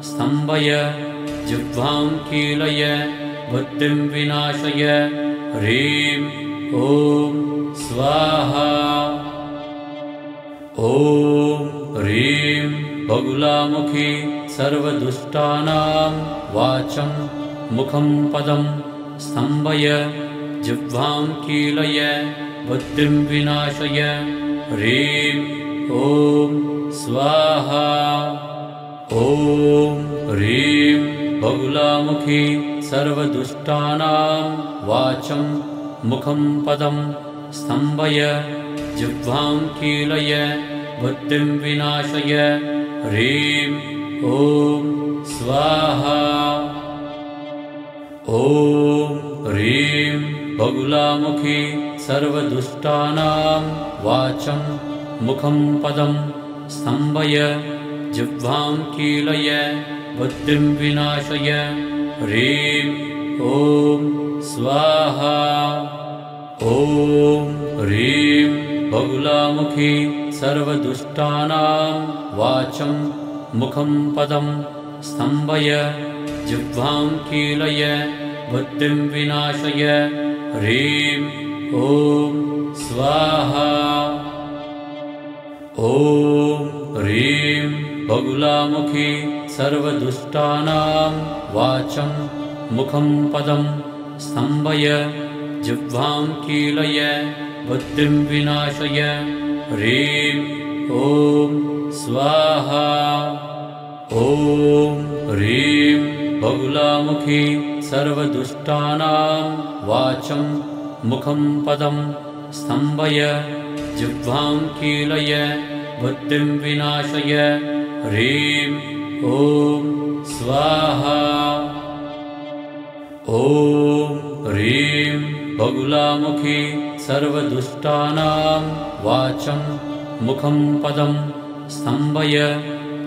स्तम्भय जिह्वां कीलय बुद्धिं विनाशय। ह्रीं ॐ स्वाहा। ॐ ह्रीं बगुलामुखी सर्वदुष्टानां वाचं मुखं पदं स्तम्भय जिह्वां कीलय बुद्धिं विनाशय। ह्रीं ॐ स्वाहा। ॐ ह्रीं बगुलामुखी सर्वदुष्टानां वाचं मुखं पदं स्तम्भय जिह्वां कीलय बुद्धिं विनाशय। ह्रीं ॐ स्वाहा। ॐ ह्रीं बगुलामुखी सर्वदुष्टानां वाचं मुखं पदं स्तम्भय जिह्वां कीलय बुद्धिं विनाशय। ह्रीं ॐ स्वाहा। ॐ ह्रीं बगुलामुखी सर्वदुष्टानां वाचं मुखं पदं स्तम्भय जिह्वां कीलय बुद्धिं विनाशय। ह्रीं ॐ स्वाहा। ॐ ह्रीं बगुलामुखी सर्वदुष्टानां वाचं मुखं पदं स्तम्भय जिह्वां कीलय बुद्धिं विनाशय। ह्रीं ॐ स्वाहा। ॐ ह्रीं बगुलामुखी सर्वदुष्टानां वाचं मुखं पदं स्तम्भय जिह्वां कीलय बुद्धिं विनाशय। ह्रीं ॐ स्वाहा। ॐ ह्रीं बगुलामुखी सर्वदुष्टानां वाचं मुखं पदं स्तम्भय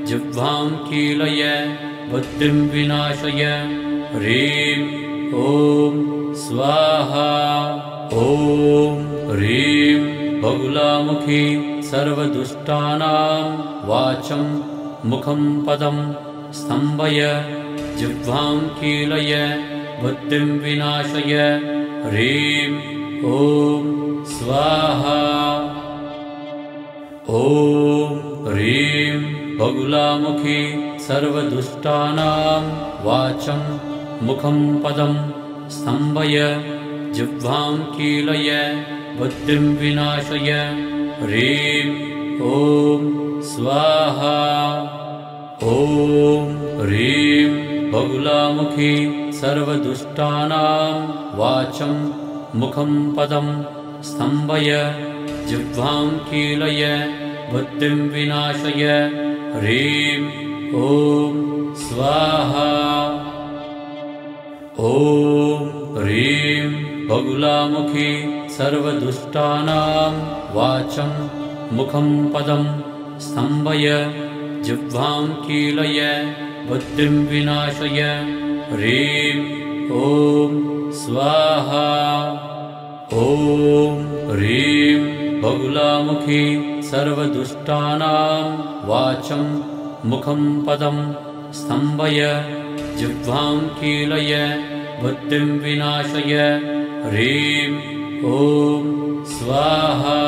जिह्वां कीलय बुद्धिं विनाशय। ह्रीं ॐ स्वाहा। ॐ ह्रीं बगुलामुखी सर्वदुष्टानां वाचं मुखं पदं स्तम्भय जिह्वां कीलय बुद्धिं विनाशय। ह्रीं ॐ स्वाहा। ॐ ह्रीं बगुलामुखी सर्वदुष्टानां वाचं मुखं पदं स्तम्भय जिह्वां कीलय बुद्धिं विनाशय। ह्रीं ॐ स्वाहा। ॐ ह्रीं बगुलामुखी सर्वदुष्टानां वाचं मुखं पदं स्तम्भय जिह्वां कीलय बुद्धिं विनाशय। ह्रीं ॐ स्वाहा। ॐ ह्रीं बगुलामुखी सर्वदुष्टानां वाचं मुखं पदं स्तम्भय जिह्वां कीलय बुद्धिं विनाशय। ह्रीं ॐ स्वाहा। ॐ ह्रीं बगुलामुखी सर्वदुष्टानां वाचं मुखं पदं स्तम्भय जिह्वां कीलय बुद्धिं विनाशय। ह्रीं ॐ स्वाहा।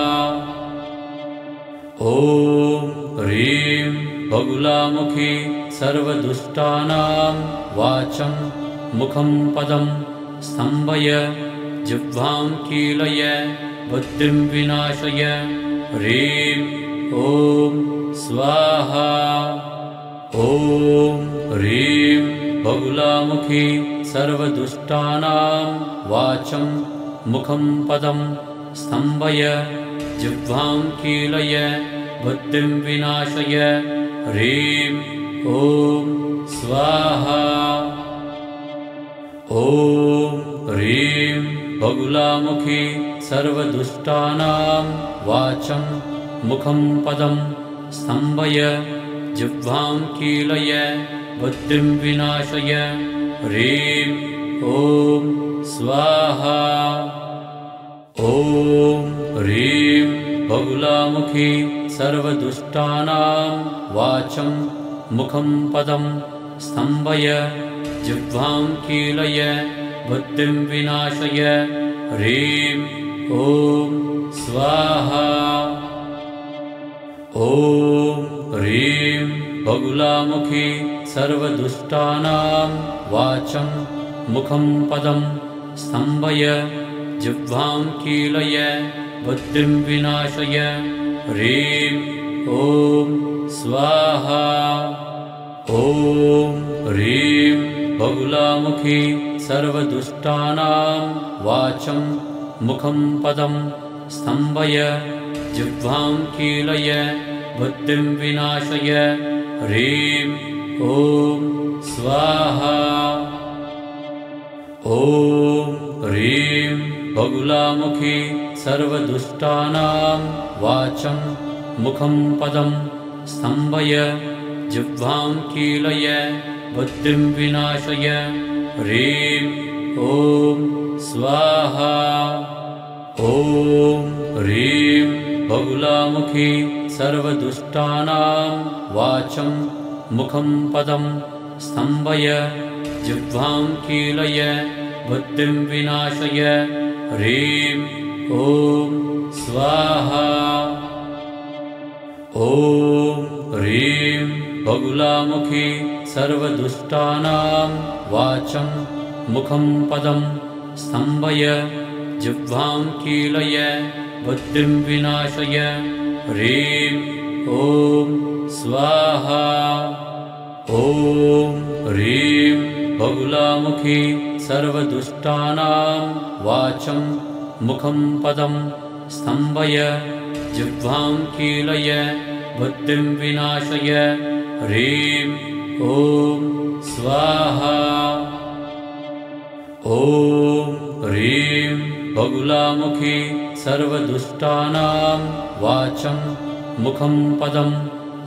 ॐ ह्रीं बगुलामुखी सर्वदुष्टानां वाचं मुखं पदं स्तम्भय जिह्वां कीलय बुद्धिं विनाशय। ह्रीं ॐ स्वाहा। ॐ ह्रीं बगुलामुखी सर्वदुष्टानां वाचं मुखं पदं स्तम्भय जिह्वां कीलय बुद्धिं विनाशय। ह्रीं ॐ स्वाहा। ॐ ह्रीं बगुलामुखी सर्वदुष्टानां वाचं मुखं पदं स्तम्भय जिह्वां कीलय बुद्धिं विनाशय। ह्रीं ॐ स्वाहा। ॐ ह्रीं बगुलामुखी सर्वदुष्टानां वाचं मुखं पदं स्तम्भय जिह्वां कीलय बुद्धिं विनाशय। ह्रीं ॐ स्वाहा। ॐ ह्रीं बगुलामुखी सर्वदुष्टानां वाचं मुखं पदं स्तम्भय जिह्वां कीलय बुद्धिं विनाशय। ह्रीं ॐ स्वाहा। ॐ ह्रीं बगुलामुखी सर्वदुष्टानां वाचं मुखं पदं स्तम्भय जिह्वां कीलय बुद्धिं विनाशय। ह्रीं ॐ स्वाहा। ॐ ह्रीं बगुलामुखी सर्वदुष्टानां वाचं मुखं पदं स्तम्भय जिह्वां कीलय बुद्धिं विनाशय। ह्रीं ॐ स्वाहा। ॐ ह्रीं बगुलामुखी सर्वदुष्टानां वाचं मुखं पदं स्तम्भय जिह्वां कीलय बुद्धिं विनाशय। ह्रीं ॐ स्वाहा। ॐ ह्रीं बगुलामुखी सर्वदुष्टानां वाचं मुखं पदं स्तम्भय जिह्वां कीलय बुद्धिं विनाशय। ह्रीं ॐ स्वाहा। ॐ ह्रीं बगुलामुखी सर्वदुष्टानां वाचं मुखं पदं स्तम्भय जिह्वां कीलय बुद्धिं विनाशय। ह्रीं ॐ स्वाहा। ॐ ह्रीं बगुलामुखी सर्वदुष्टानां वाचं मुखं पदं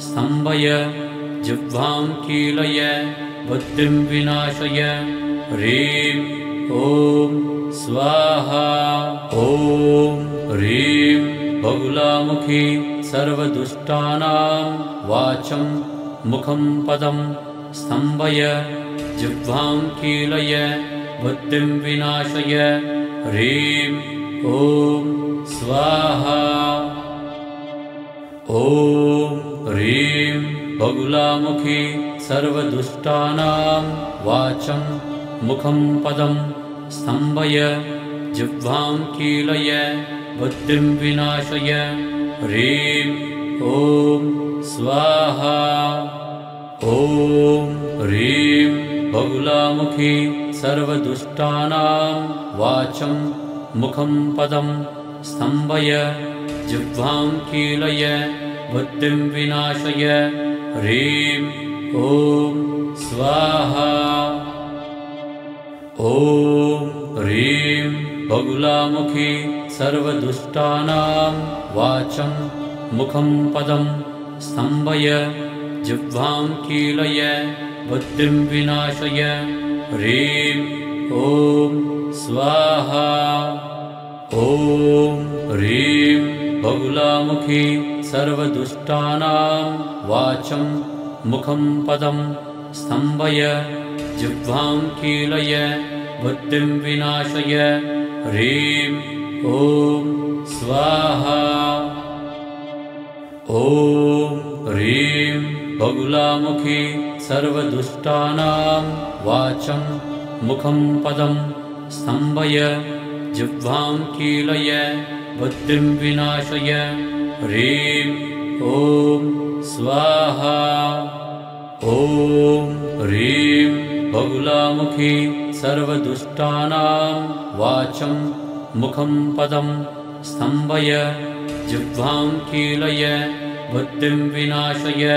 स्तम्भय जिह्वां कीलय बुद्धिं विनाशय। ह्रीं ॐ स्वाहा। ॐ ह्रीं बगुलामुखी सर्वदुष्टानां वाचं मुखं पदं स्तम्भय जिह्वां कीलय बुद्धिं विनाशय। ह्रीं ॐ स्वाहा। ॐ ह्रीं बगुलामुखी सर्वदुष्टानां वाचं मुखं पदं स्तम्भय जिह्वां कीलय बुद्धिं विनाशय। ह्रीं ॐ स्वाहा। ॐ ह्रीं बगुलामुखी सर्वदुष्टानां वाचं मुखं पदं स्तम्भय जिह्वां कीलय बुद्धिं विनाशय। ह्रीं ॐ स्वाहा। ॐ ह्रीं बगुलामुखी सर्वदुष्टानां वाचं मुखं पदं स्तम्भय जिह्वां कीलय बुद्धिं विनाशय। ह्रीं ॐ स्वाहा। ॐ ह्रीं बगुलामुखी सर्वदुष्टानां वाचं मुखं पदं स्तम्भय जिह्वां कीलय बुद्धिं विनाशय। ह्रीं ॐ स्वाहा। ॐ ह्रीं बगुलामुखी सर्वदुष्टानां वाचं मुखं पदं स्तम्भय जिह्वां कीलय बुद्धिं विनाशय। ह्रीं ॐ स्वाहा। ॐ ह्रीं बगुलामुखी सर्वदुष्टानां वाचं मुखं पदं स्तम्भय जिह्वां कीलय बुद्धिं विनाशय।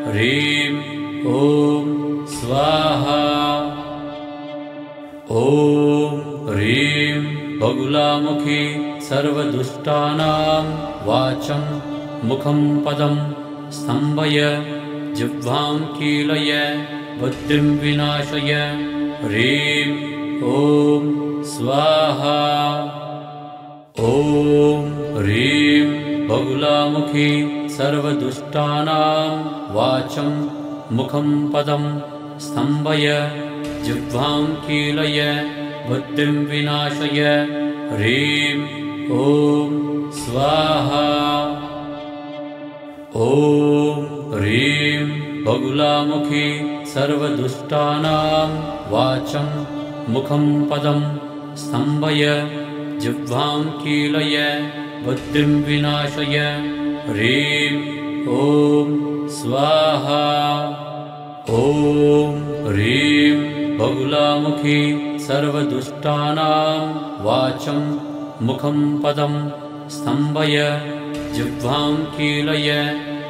ह्रीं ॐ स्वाहा। ॐ ह्रीं बगुलामुखी सर्वदुष्टानां वाचं मुखं पदं स्तम्भय जिह्वां कीलय बुद्धिं विनाशय। ह्रीं ॐ स्वाहा। ॐ ह्रीं बगुलामुखी सर्वदुष्टानां वाचं मुखं पदं स्तम्भय जिह्वां कीलय बुद्धिं विनाशय। ह्रीं ॐ स्वाहा। ॐ ह्रीं बगुलामुखी सर्वदुष्टानां वाचं मुखं पदं स्तम्भय जिह्वां कीलय बुद्धिं विनाशय। ह्रीं ॐ स्वाहा। ॐ ह्रीं बगुलामुखी सर्वदुष्टानां वाचं मुखं पदं स्तम्भय जिह्वां कीलय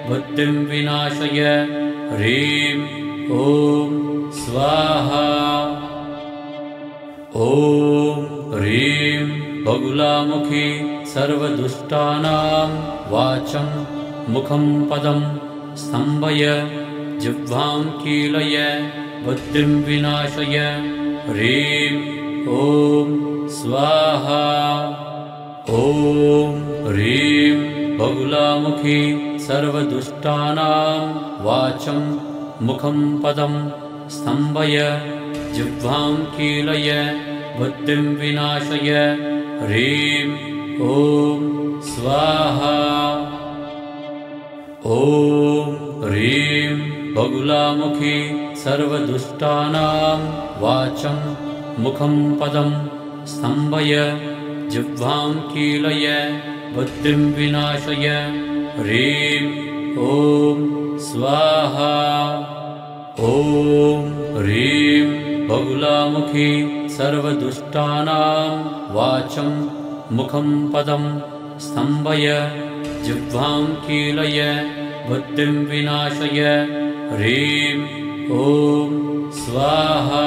बुद्धिं विनाशय। ह्रीं ॐ स्वाहा। ॐ ह्रीं बगुलामुखी सर्वदुष्टानां वाचं मुखं पदं स्तम्भय जिह्वां कीलय बुद्धिं विनाशय। ह्रीं ॐ स्वाहा। ॐ ह्रीं बगुलामुखी सर्वदुष्टानां वाचं मुखं पदं स्तम्भय जिह्वां कीलय बुद्धिं विनाशय। ह्रीं ॐ स्वाहा। ॐ ह्रीं बगुलामुखी सर्वदुष्टानां वाचं मुखं पदं स्तम्भय जिह्वां कीलय बुद्धिं विनाशय। ह्रीं ॐ स्वाहा। ॐ ह्रीं बगुलामुखी सर्वदुष्टानां वाचं मुखं पदं स्तम्भय जिह्वां कीलय बुद्धिं विनाशय। ह्रीं ॐ स्वाहा।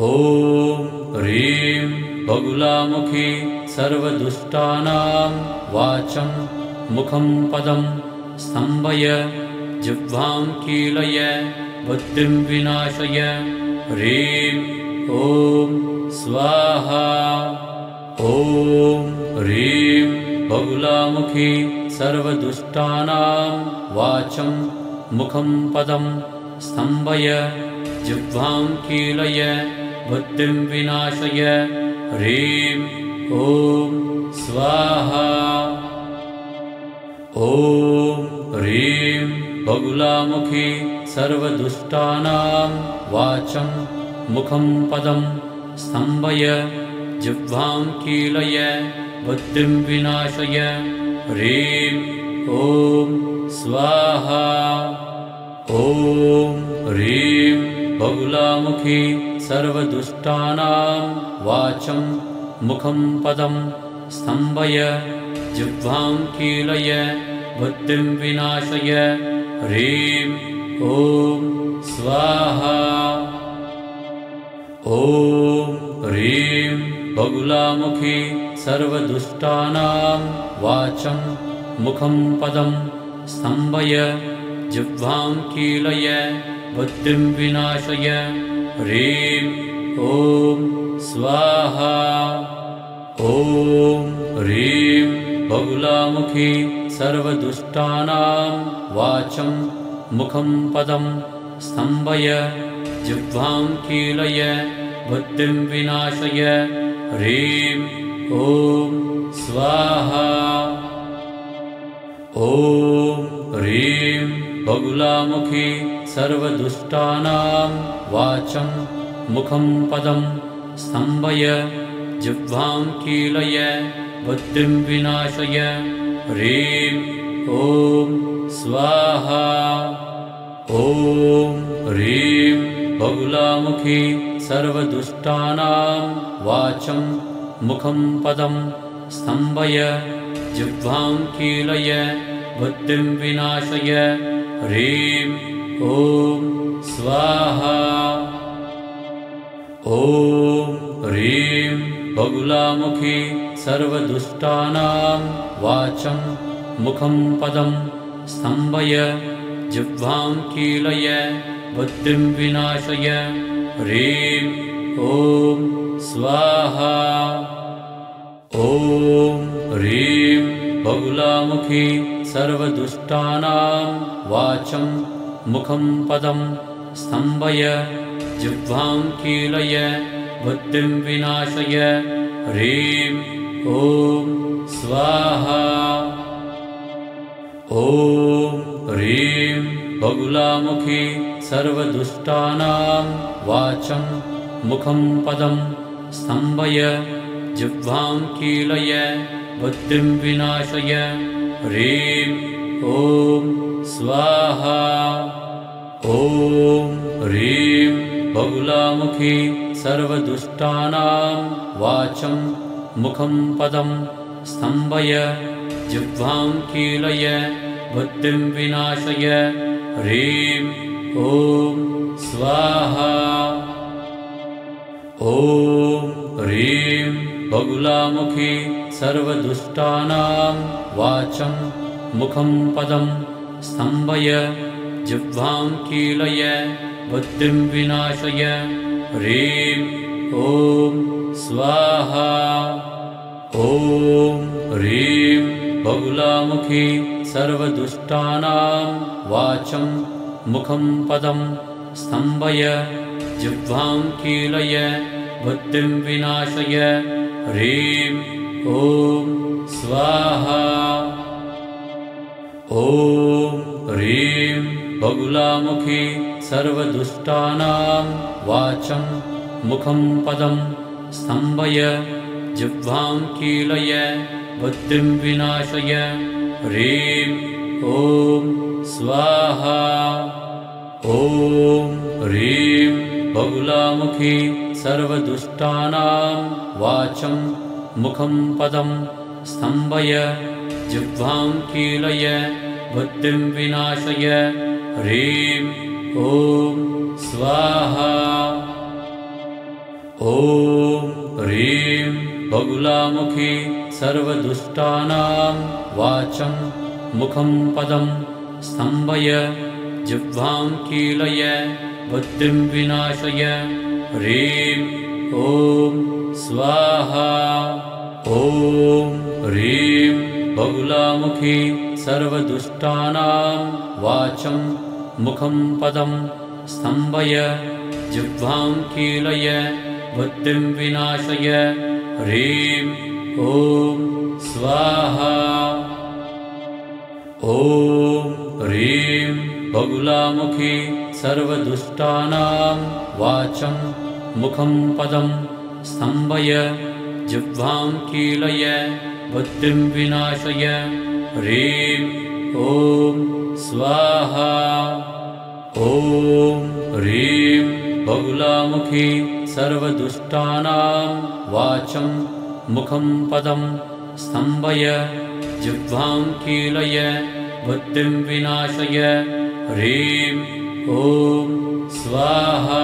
ॐ ह्रीं बगुलामुखी सर्वदुष्टानां वाचं मुखं पदं स्तम्भय जिह्वां कीलय बुद्धिं विनाशय। ह्रीं ॐ स्वाहा। ॐ ह्रीं बगुलामुखी सर्वदुष्टानां वाचं मुखं पदं स्तम्भय जिह्वां कीलय बुद्धिं विनाशय। ह्रीं ॐ स्वाहा। ॐ ह्रीं बगुलामुखी सर्वदुष्टानां वाचं मुखं पदं स्तम्भय जिह्वां कीलय बुद्धिं विनाशय। ह्रीं ॐ स्वाहा। ॐ ह्रीं बगुलामुखी सर्वदुष्टानां वाचं मुखं पदं स्तम्भय जिह्वां कीलय बुद्धिं विनाशय। ह्रीं ॐ स्वाहा। ॐ ह्रीं बगुलामुखी सर्वदुष्टानां वाचं मुखं पदं स्तम्भय जिह्वां कीलय बुद्धिं विनाशय ह्रीं ॐ स्वाहा ॐ ह्रीं बगुलामुखी सर्वदुष्टानां वाचं मुखं पदं स्तम्भय जिह्वां कीलय बुद्धिं विनाशय ह्रीं ॐ स्वाहा ॐ ह्रीं बगुलामुखी सर्वदुष्टानां वाचं मुखं पदं स्तम्भय जिह्वां कीलय बुद्धिं विनाशय ह्रीं ॐ स्वाहा ॐ ह्रीं बगुलामुखी सर्वदुष्टानां वाचं मुखं पदं स्तम्भय जिह्वां कीलय बुद्धिं विनाशय ह्रीं ॐ स्वाहा ॐ ह्रीं बगुलामुखी सर्वदुष्टानां वाचं मुखं पदं स्तम्भय जिह्वां कीलय बुद्धिं विनाशय ह्रीं ॐ स्वाहा ॐ ह्रीं बगुलामुखी सर्वदुष्टानां वाचं मुखं पदं स्तम्भय जिह्वां कीलय बुद्धिं विनाशय ह्रीं ॐ स्वाहा ॐ ह्रीं बगुलामुखी सर्वदुष्टानां वाचं मुखं पदं स्तम्भय जिह्वां कीलय बुद्धिं विनाशय ह्रीं ॐ स्वाहा ॐ ह्रीं बगुलामुखी सर्वदुष्टानां वाचं मुखं पदं स्तम्भय जिह्वां कीलय बुद्धिं विनाशय ह्रीं ॐ स्वाहा ॐ ह्रीं बगुलामुखी सर्वदुष्टानां वाचं मुखं पदं स्तम्भय जिह्वां कीलय बुद्धिं विनाशय ह्रीं ॐ स्वाहा ॐ ह्रीं बगुलामुखी सर्वदुष्टानां वाचं मुखं पदं स्तम्भय जिह्वां कीलय बुद्धिं विनाशय ह्रीं ॐ स्वाहा ॐ ह्रीं बगुलामुखी सर्वदुष्टानां वाचं मुखं पदं स्तम्भय जिह्वां कीलय बुद्धिं विनाशय ह्रीं ॐ स्वाहा ॐ ह्रीं बगुलामुखी सर्वदुष्टानां वाचं मुखं पदं स्तम्भय जिह्वां कीलय बुद्धिं विनाशय ह्रीं ॐ स्वाहा ॐ ह्रीं बगुलामुखी सर्वदुष्टानां वाचं मुखं पदं स्तम्भय जिह्वां कीलय बुद्धिं विनाशय ह्रीं ॐ स्वाहा ॐ ह्रीं बगुलामुखी सर्वदुष्टानां वाचं मुखं पदं स्तम्भय जिह्वां कीलय बुद्धिं विनाशय ह्रीं ॐ स्वाहा ॐ ह्रीं बगुलामुखी सर्वदुष्टानां वाचं मुखं पदं स्तम्भय जिह्वां कीलय बुद्धिं विनाशय ह्रीं ॐ स्वाहा ॐ ह्रीं बगुलामुखी सर्वदुष्टानां वाचं मुखं पदं स्तम्भय जिह्वां कीलय बुद्धिं विनाशय ह्रीं ॐ स्वाहा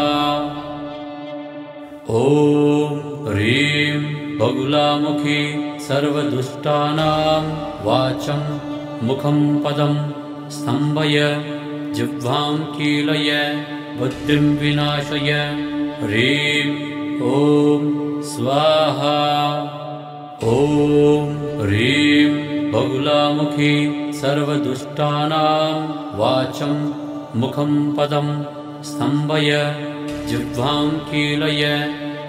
ॐ ह्रीं बगुलामुखी सर्वदुष्टानां वाचं मुखं पदं स्तम्भय जिह्वां कीलय बुद्धिं विनाशय ह्रीं ॐ स्वाहा ॐ ह्रीं बगुलामुखी सर्वदुष्टानां वाचं मुखं पदं स्तम्भय जिह्वां कीलय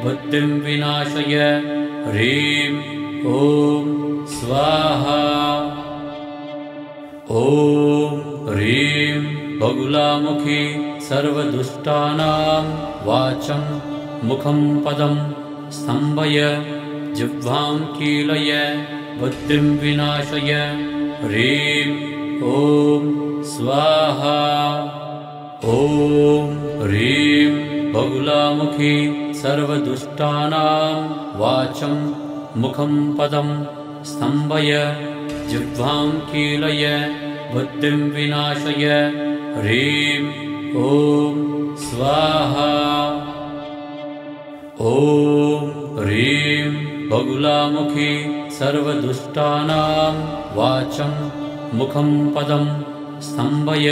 बुद्धिं विनाशय ह्रीं ॐ स्वाहा ॐ ह्रीं बगुलामुखी सर्वदुष्टानां वाचं मुखं पदं स्तम्भय जिह्वां कीलय बुद्धिं विनाशय ह्रीं ॐ स्वाहा ॐ ह्रीं बगुलामुखी सर्वदुष्टानां वाचं मुखं पदं स्तम्भय जिह्वां कीलय बुद्धिं विनाशय ह्रीं ॐ स्वाहा ॐ ह्रीं बगुलामुखी सर्वदुष्टानां वाचं मुखं पदं स्तम्भय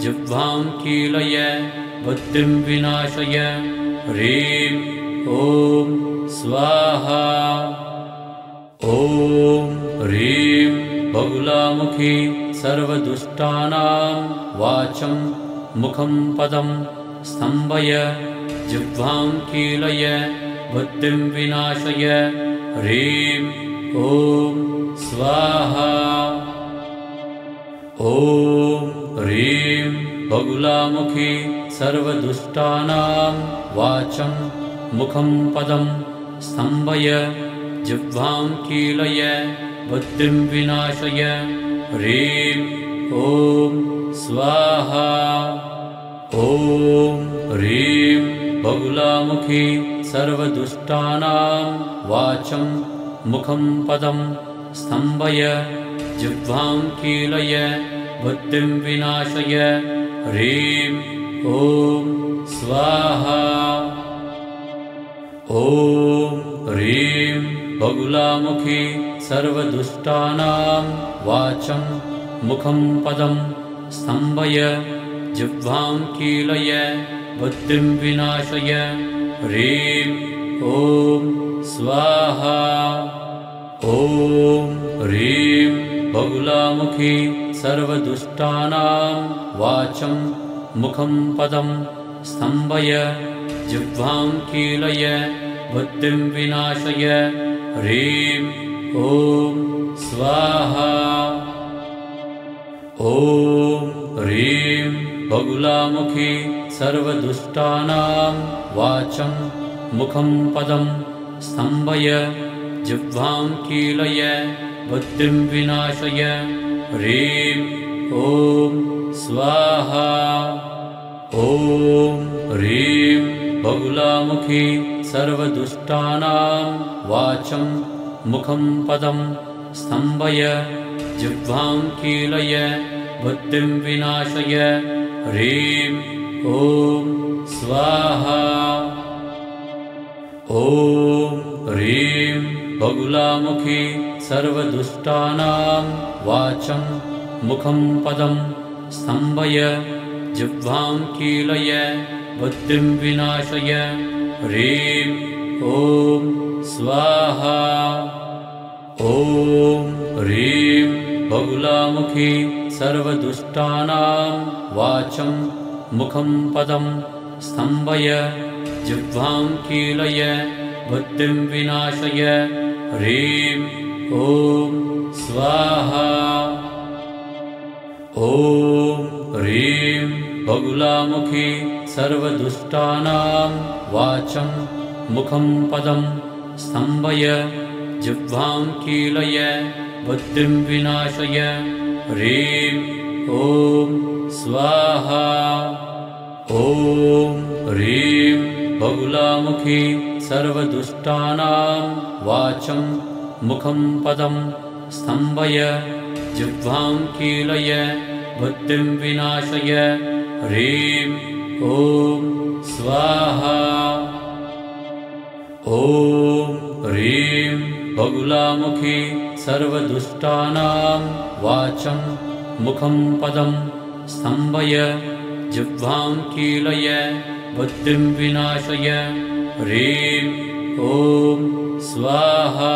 जिह्वां कीलय बुद्धिं विनाशय ह्रीं ॐ स्वाहा ॐ ह्रीं बगुलामुखी सर्वदुष्टानां वाचं मुखं पदं स्तम्भय जिह्वां कीलय बुद्धिं विनाशय ह्रीं ॐ स्वाहा ॐ ह्रीं बगुलामुखी सर्वदुष्टानां वाचं मुखं पदं स्तम्भय जिह्वां कीलय बुद्धिं विनाशय ह्रीं ॐ स्वाहा ॐ ह्रीं बगुलामुखी सर्वदुष्टानां वाचं मुखं पदं स्तम्भय जिह्वां कीलय बुद्धिं विनाशय ह्रीं ॐ स्वाहा ॐ ह्रीं बगुलामुखी सर्वदुष्टानां वाचं मुखं पदं स्तम्भय जिह्वां कीलय बुद्धिं विनाशय ह्रीं ॐ स्वाहा ॐ ह्रीं बगुलामुखी सर्वदुष्टानां वाचं मुखं पदं स्तम्भय जिह्वां कीलय बुद्धिं विनाशय ह्रीं ॐ स्वाहा ॐ ह्रीं बगुलामुखी सर्वदुष्टानां वाचं मुखं पदं स्तम्भय जिह्वां कीलय बुद्धिं विनाशय ह्रीं ॐ स्वाहा ॐ ह्रीं बगुलामुखी सर्वदुष्टानां वाचं मुखं पदं स्तम्भय जिह्वां कीलय बुद्धिं विनाशय ह्रीं ॐ स्वाहा ॐ ह्रीं बगुलामुखी सर्वदुष्टानां वाचं मुखं पदं स्तम्भय जिह्वां कीलय बुद्धिं विनाशय ह्रीं ॐ स्वाहा ॐ ह्रीं बगुलामुखी सर्वदुष्टानां वाचं मुखं पदं स्तम्भय जिह्वां कीलय बुद्धिं विनाशय ह्रीं ॐ स्वाहा ॐ ह्रीं बगुलामुखी सर्वदुष्टानां वाचं मुखं पदं स्तम्भय जिह्वां कीलय बुद्धिं विनाशय ह्रीं ॐ स्वाहा ॐ ह्रीं बगुलामुखी सर्वदुष्टानां वाचं मुखं पदं स्तम्भय जिह्वां कीलय बुद्धिं विनाशय ह्रीं ॐ स्वाहा ॐ ह्रीं बगुलामुखी सर्वदुष्टानां वाचं मुखं पदं स्तम्भय जिह्वां कीलय बुद्धिं विनाशय ह्रीं ॐ स्वाहा।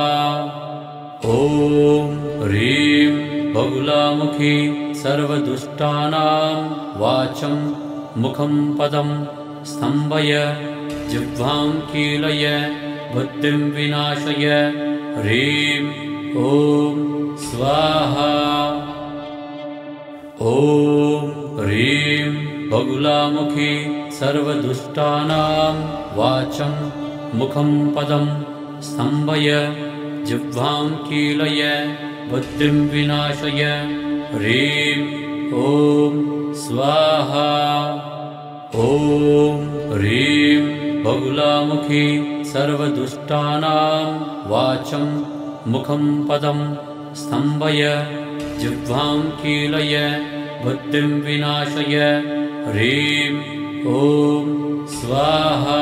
ॐ ह्रीं बगुलामुखी सर्वदुष्टानां वाचं मुखं पदं स्तम्भय जिह्वां कीलय बुद्धिं विनाशय ह्रीं ॐ स्वाहा। ॐ ह्रीं बगुलामुखी सर्वदुष्टानां वाचं मुखं पदं स्तम्भय जिह्वां कीलय बुद्धिं विनाशय ह्रीं ॐ स्वाहा। ॐ ह्रीं बगुलामुखी सर्वदुष्टानां वाचं मुखं पदं स्तम्भय जिह्वां कीलय बुद्धिं विनाशय ह्रीं ॐ स्वाहा।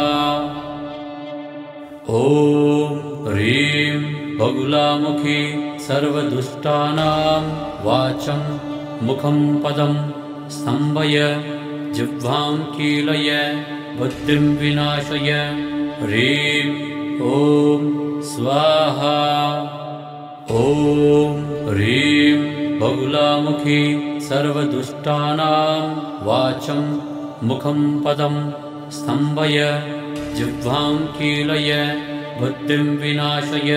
ॐ ह्रीं बगुलामुखी सर्वदुष्टानां वाचं मुखं पदं स्तम्भय जिह्वां कीलय बुद्धिं विनाशय ह्रीं ॐ स्वाहा। ॐ ह्रीं बगुलामुखी सर्वदुष्टानां वाचं मुखं पदं स्तम्भय जिह्वां कीलय बुद्धिं विनाशय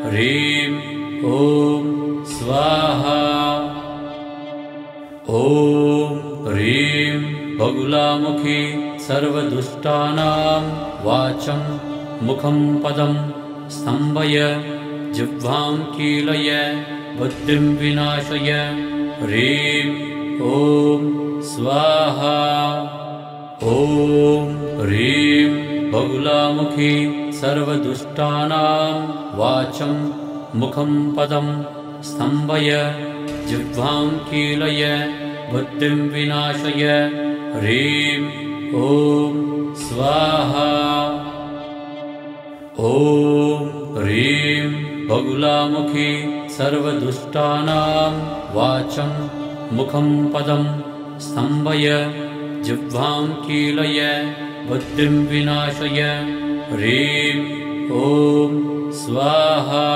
ह्रीं ॐ स्वाहा। ॐ ह्रीं बगुलामुखी सर्वदुष्टानां वाचं मुखं पदं स्तम्भय जिह्वां कीलय बुद्धिं विनाशय ह्रीं ॐ स्वाहा। ॐ ह्रीं बगुलामुखी सर्वदुष्टानां वाचं मुखं पदं स्तम्भय जिह्वां कीलय बुद्धिं विनाशय ह्रीं ॐ स्वाहा। ॐ ह्रीं बगुलामुखी सर्वदुष्टानां वाचं मुखं पदं स्तम्भय जिह्वां कीलय बुद्धिं विनाशय ह्रीं ॐ स्वाहा।